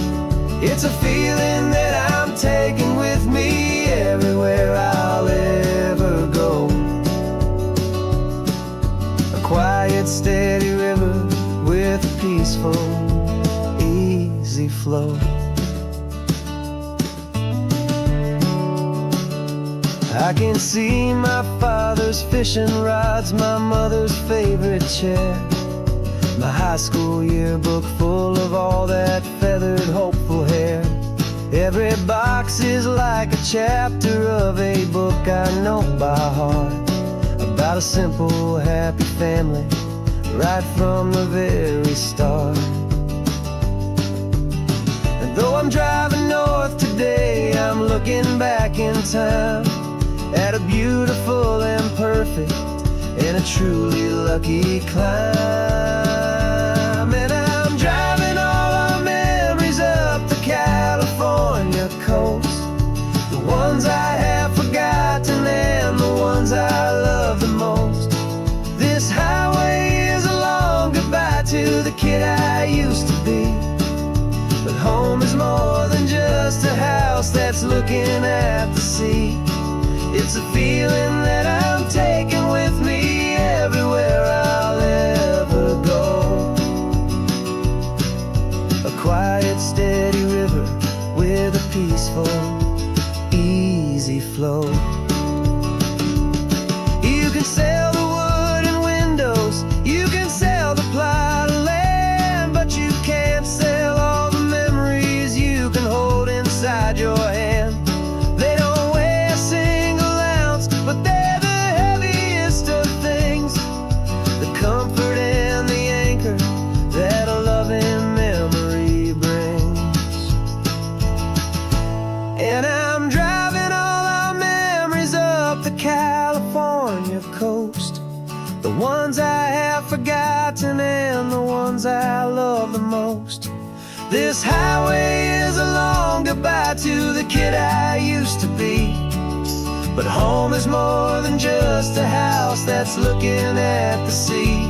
It's a feeling that I'm taking with me everywhere I'll ever go. A quiet, steady river with a peaceful, easy flow. I can see my father's fishing rods, my mother's favorite chair, my high school yearbook full of all that feathered, hopeful hair. Every box is like a chapter of a book I know by heart, about a simple, happy family right from the very start. And though I'm driving north today, I'm looking back in time at a beautiful and perfect and a truly lucky climb. And I'm driving all our memories up the California coast, the ones I have forgotten and the ones I love the most. This highway is a long goodbye to the kid I used to be, but home is more than just a house that's looking at the sea. It's a feeling that I'm taking with me everywhere I'll ever go. A quiet, steady river with a peaceful, easy flow. You can sail the wooden windows, you can sail the plot of land, but you can't sail all the memories you can hold inside your hand. They don't weigh a single ounce, but they're the heaviest of things, the comfort and the anchor that a loving memory brings. And I'm driving all our memories up the California coast, the ones I have forgotten and the ones I love the most. This highway is a long goodbye to the kid I used to be, but home is more than just a house that's looking at the sea.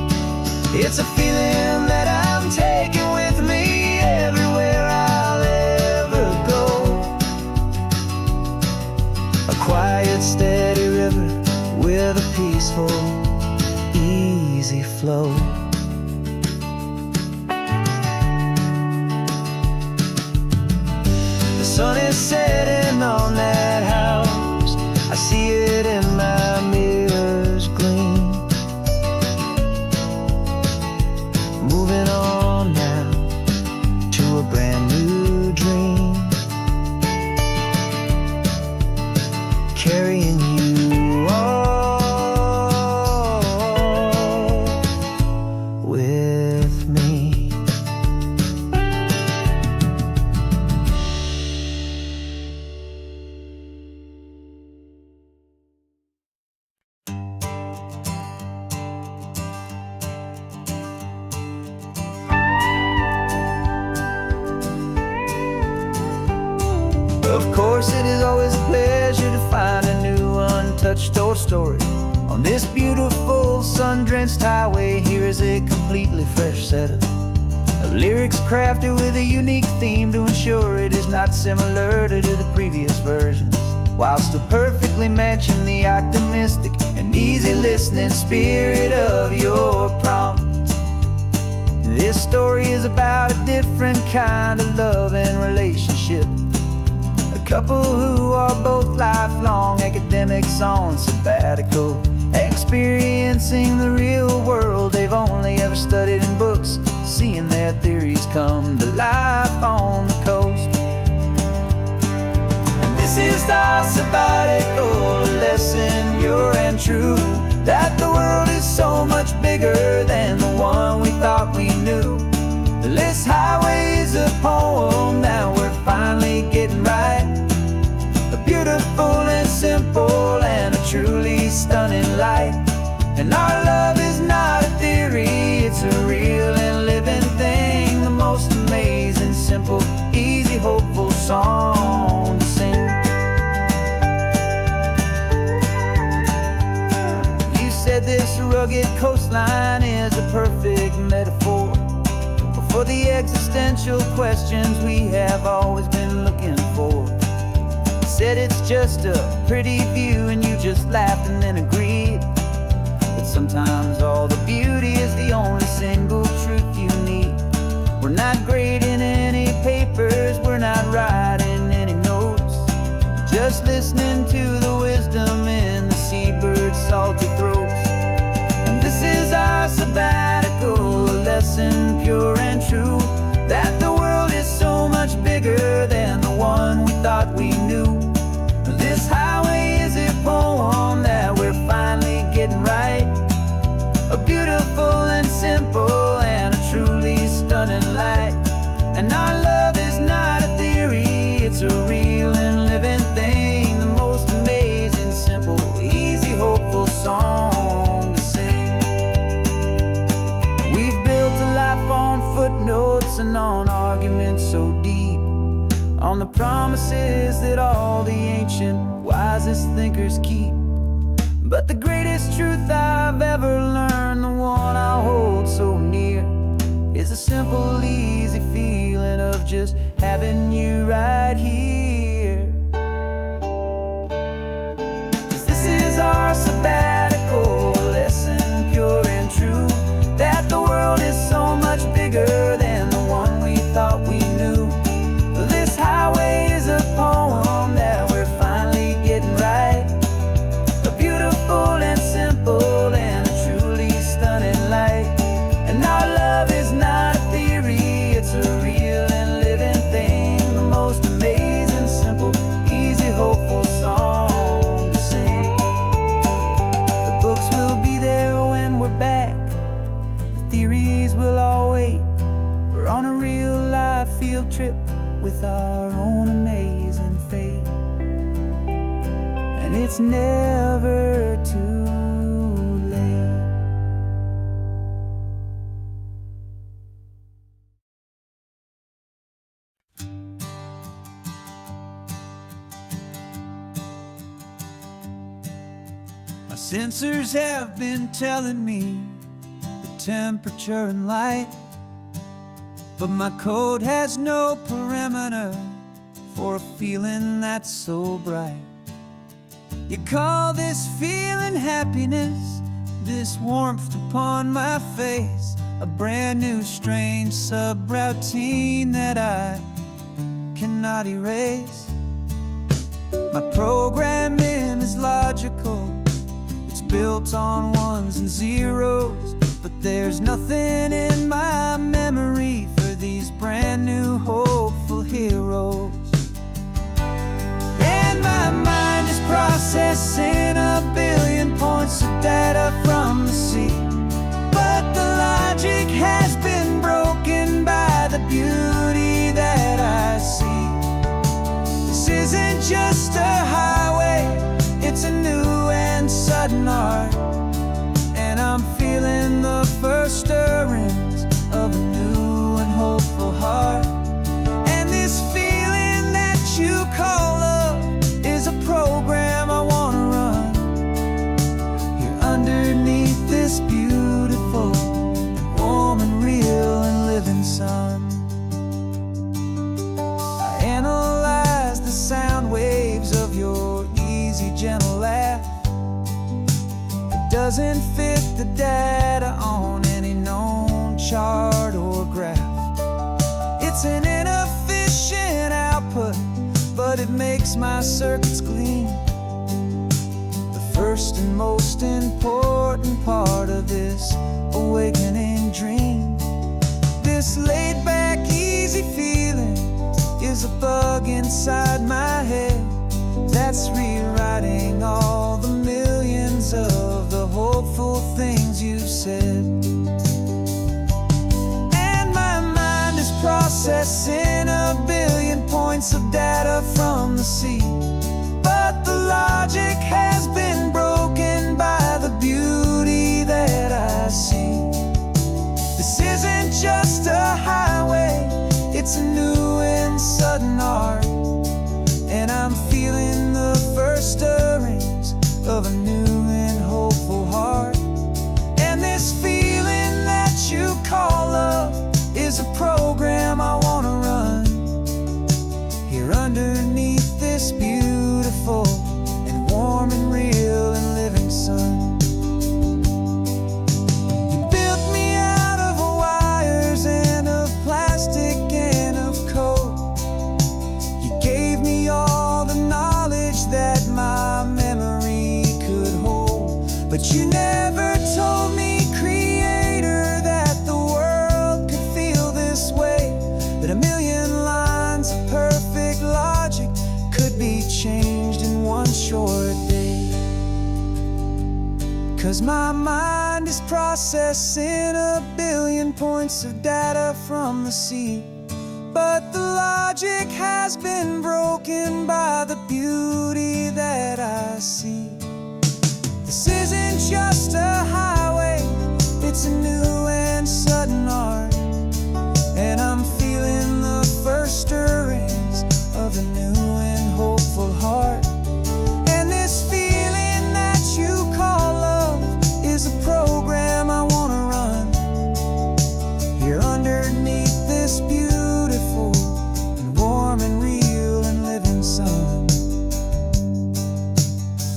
It's a feeling that I'm taking with me everywhere I'll ever go. A quiet, steady river with a peaceful, easy flow. The sun is setting on that house, I see it in my mirror's gleam. Moving on now to a brand new dream, carrying you all with me. Of course, it is always a pleasure to find a new untouched old story. On this beautiful sun-drenched highway, here is a completely fresh set of lyrics crafted with a unique theme to ensure it is not similar to the previous versions, while still perfectly matching the optimistic and easy listening spirit of your prompt. This story is about a different kind of love and relationship, a couple who are both lifelong academics on sabbatical, experiencing the real world they've only ever studied in books, seeing their theories come to life on the coast. And this is our sabbatical lesson, pure and true, that the world is so much bigger than the one we thought we knew. This highway is a poem, now we're finally getting right, a beautiful and simple and a truly stunning light. And our love is not a theory, it's a real and living thing, the most amazing, simple, easy, hopeful song to sing. You said this rugged coastline is a perfect metaphor for the existential questions we have always been looking for. You said it's just a pretty view and you just laughed and then agreed. But sometimes all the beauty is the only single truth you need. We're not grading any papers, we're not writing any notes, just listening to the wisdom in the seabird's salty throats. And this is our sabbatical, a lesson pure and true, that the world is so much bigger than the one we thought we knew. This highway is a poem that we're finally getting right, a beautiful and simple and a truly stunning light. And our love is not a theory, it's a real and living thing, the most amazing, simple, easy, hopeful song to sing. We've built a life on footnotes and on arguments so deep, on the promises that all the ancient, wisest thinkers keep. But the greatest truth I've ever learned, the one I hold so near, is a simple, easy feeling of just having you right here. 'Cause this is our sabbatical, a lesson pure and true, that the world is so much bigger than the one we thought we knew. This highway is a poem that we're finally getting right, a beautiful and simple and a truly stunning light. And our love is not a theory, it's a real and living thing, the most amazing, simple, easy, hopeful song to sing. The books will be there when we're back, the theories will all wait. We're on a real life field trip with our own amazing fate, and it's never too late. My sensors have been telling me the temperature and light, but my code has no perimeter for a feeling that's so bright. You call this feeling happiness, this warmth upon my face, a brand new strange subroutine that I cannot erase. My programming is logical, it's built on ones and zeros, but there's nothing in my memory for these brand new hopeful heroes. And my mind is processing a billion points of data from the sea, but the logic has been broken by the beauty that I see. This isn't just a highway, it's a new and sudden art, and I'm feeling the first stirrings of a new and hopeful heart. And this feeling that you call love is a program I wanna run here underneath this beautiful, warm and real and living sun. I analyze the sound waves of your easy, gentle laugh. It doesn't fit the data on any known chart or graph. It's an inefficient output, but it makes my circuits gleam. The first and most important part of this awakening dream. This laid-back, easy feeling is a bug inside my head that's rewriting all the millions of the hopeful things you said. And my mind is processing a billion points of data from the sea, but the logic has been broken by the beauty that I see. This isn't just a highway, it's a new and sudden art, and I'm feeling the first stirrings of a new and hopeful heart. And this feeling that you call love is a you never told me, Creator, that the world could feel this way, that a million lines of perfect logic could be changed in one short day. 'Cause my mind is processing a billion points of data from the sea, but the logic has been broken by the beauty that I see. This isn't just a highway, it's a new and sudden art, and I'm feeling the first stirrings of a new and hopeful heart. And this feeling that you call love is a program I wanna run here underneath this beautiful and warm and real and living sun.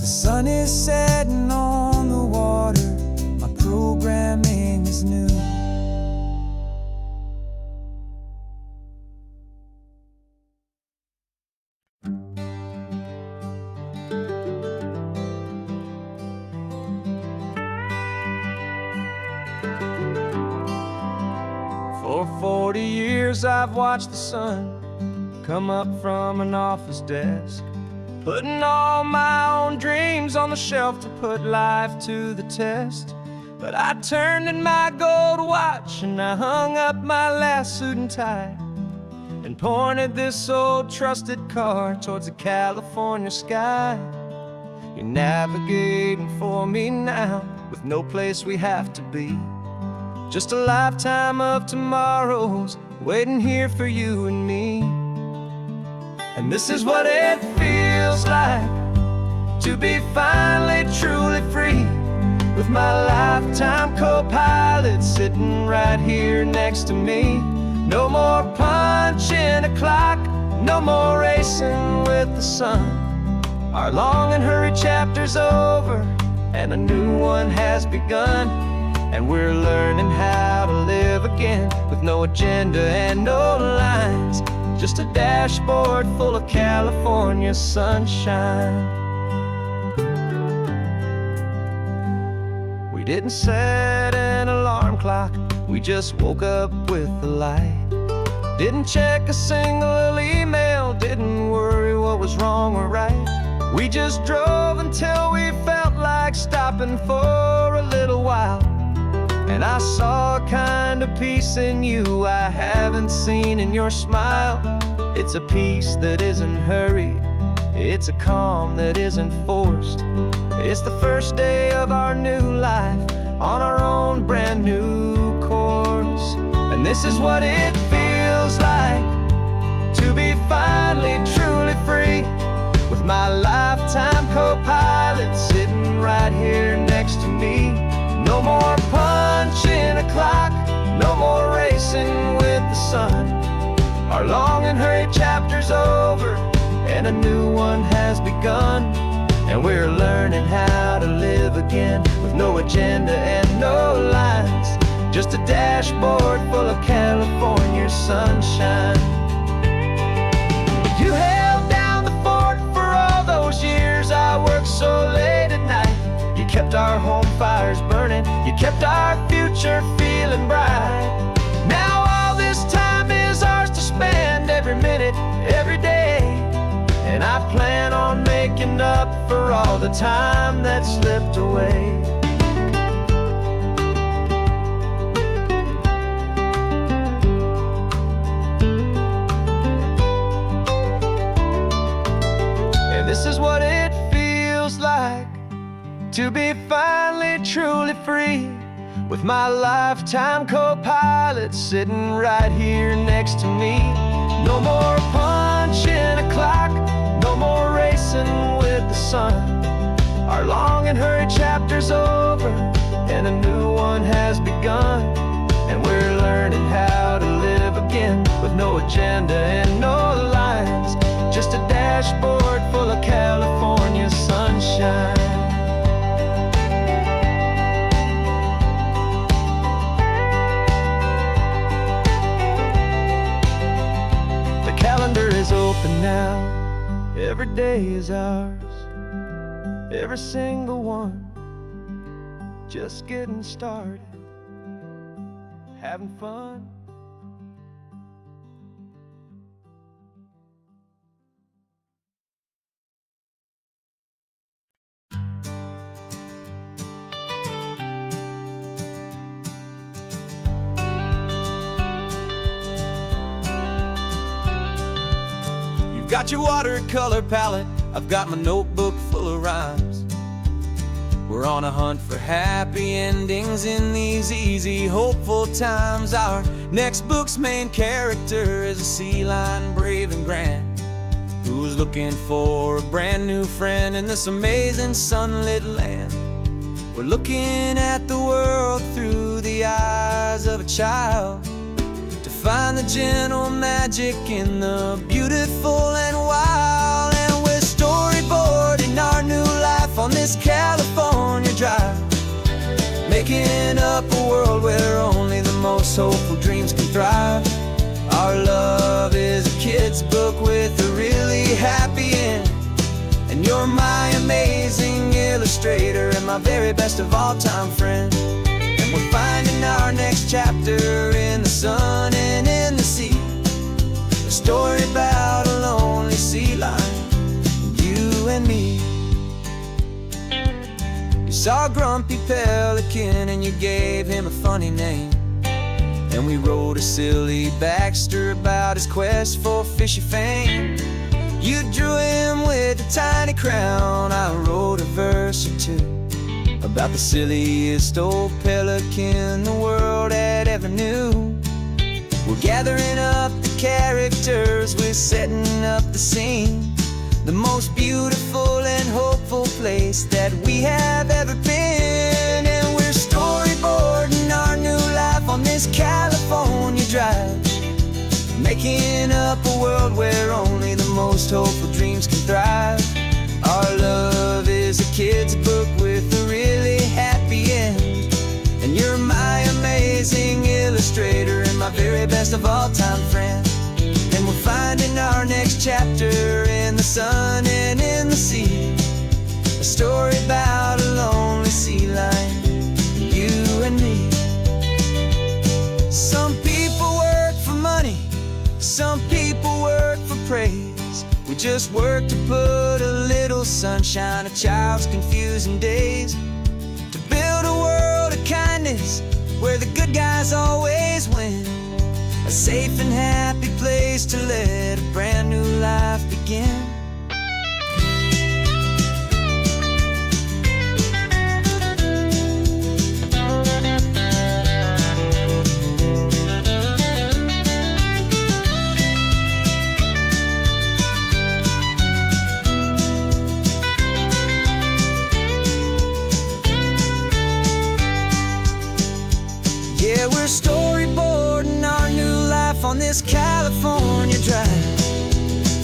The sun is setting on the water, my programming is new. For 40 years I've watched the sun come up from an office desk, putting all my own dreams on the shelf to put life to the test. But I turned in my gold watch and I hung up my last suit and tie, and pointed this old trusted car towards the California sky. You're navigating for me now, with no place we have to be, just a lifetime of tomorrows waiting here for you and me. And this is what it feels like to be finally truly free, with my lifetime co-pilot sitting right here next to me. No more punching a clock, no more racing with the sun. Our long and hurried chapter's over, and a new one has begun. And we're learning how to live again, with no agenda and no lines, just a dashboard full of California sunshine. We didn't set an alarm clock, we just woke up with the light. Didn't check a single email, didn't worry what was wrong or right. We just drove until we felt like stopping for a little while. And I saw a kind of peace in you I haven't seen in your smile. It's a peace that isn't hurried, it's a calm that isn't forced. It's the first day of our new life on our own brand new course. And this is what it feels like to be finally truly free, with my lifetime co-pilot sitting right here next to me. No more punching a clock, no more racing with the sun. Our long and hurried chapter's over, and a new one has begun. And we're learning how to live again, with no agenda and no lines, just a dashboard full of California sunshine. You held down the fort for all those years I worked so late at night. You kept our home fires burning, you kept our future feeling bright. Now all this time is ours to spend, every minute, every day. And I plan on making up for all the time that slipped away. And this is what it feels like to be finally truly free, with my lifetime co-pilot sitting right here next to me. No more punching a clock, no more racing with the sun. Our long and hurried chapter's over, and a new one has begun. And we're learning how to live again, with no agenda and no lines, just a dashboard full of California sunshine. Is open now, every day is ours, every single one. just getting started, having fun. You've got your watercolor palette, I've got my notebook full of rhymes. We're on a hunt for happy endings in these easy, hopeful times. Our next book's main character is a sea lion, brave and grand, who's looking for a brand new friend in this amazing sunlit land. We're looking at the world through the eyes of a child, to find the gentle magic in the beautiful and wild. And we're storyboarding our new life on this California drive, making up a world where only the most hopeful dreams can thrive. Our love is a kid's book with a really happy end, and you're my amazing illustrator and my very best of all time friend. And we're finding our next chapter in the sun and in the sea, a story about a lonely sea lion, you and me. You saw a grumpy pelican and you gave him a funny name, and we wrote a silly Baxter about his quest for fishy fame. You drew him with a tiny crown, I wrote a verse or two about the silliest old pelican the world had ever knew. We're gathering up the characters, we're setting up the scene, the most beautiful and hopeful place that we have ever been. And we're storyboarding our new life on this California drive, making up a world where only the most hopeful dreams can thrive. Our love is a kid's book with a really happy end, and you're my amazing illustrator and my very best of all time friend. And we're finding our next chapter in the sun and in the sea, a story about a lonely sea lion, you and me. Some people work for money, some people work for praise. We just work to put a little sunshine in a child's confusing days, to build a world of kindness where the good guys always win, a safe and happy place to let a brand new life begin. Yeah, we're storyboarding our new life on this California drive,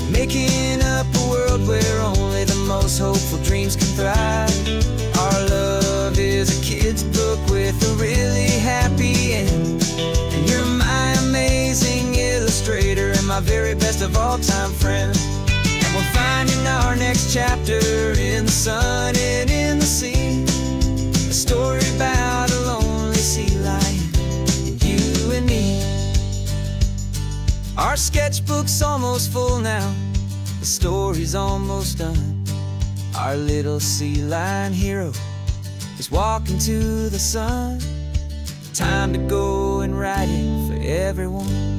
making up a world where only the most hopeful dreams can thrive. Our love is a kid's book with a really happy end, and you're my amazing illustrator and my very best of all time friend. And we're finding our next chapter in the sun and in the sea, a story about a lonely sea lion, you and me. Our sketchbook's almost full now, the story's almost done. Our little sea lion hero is walking to the sun. Time to go and write it for everyone.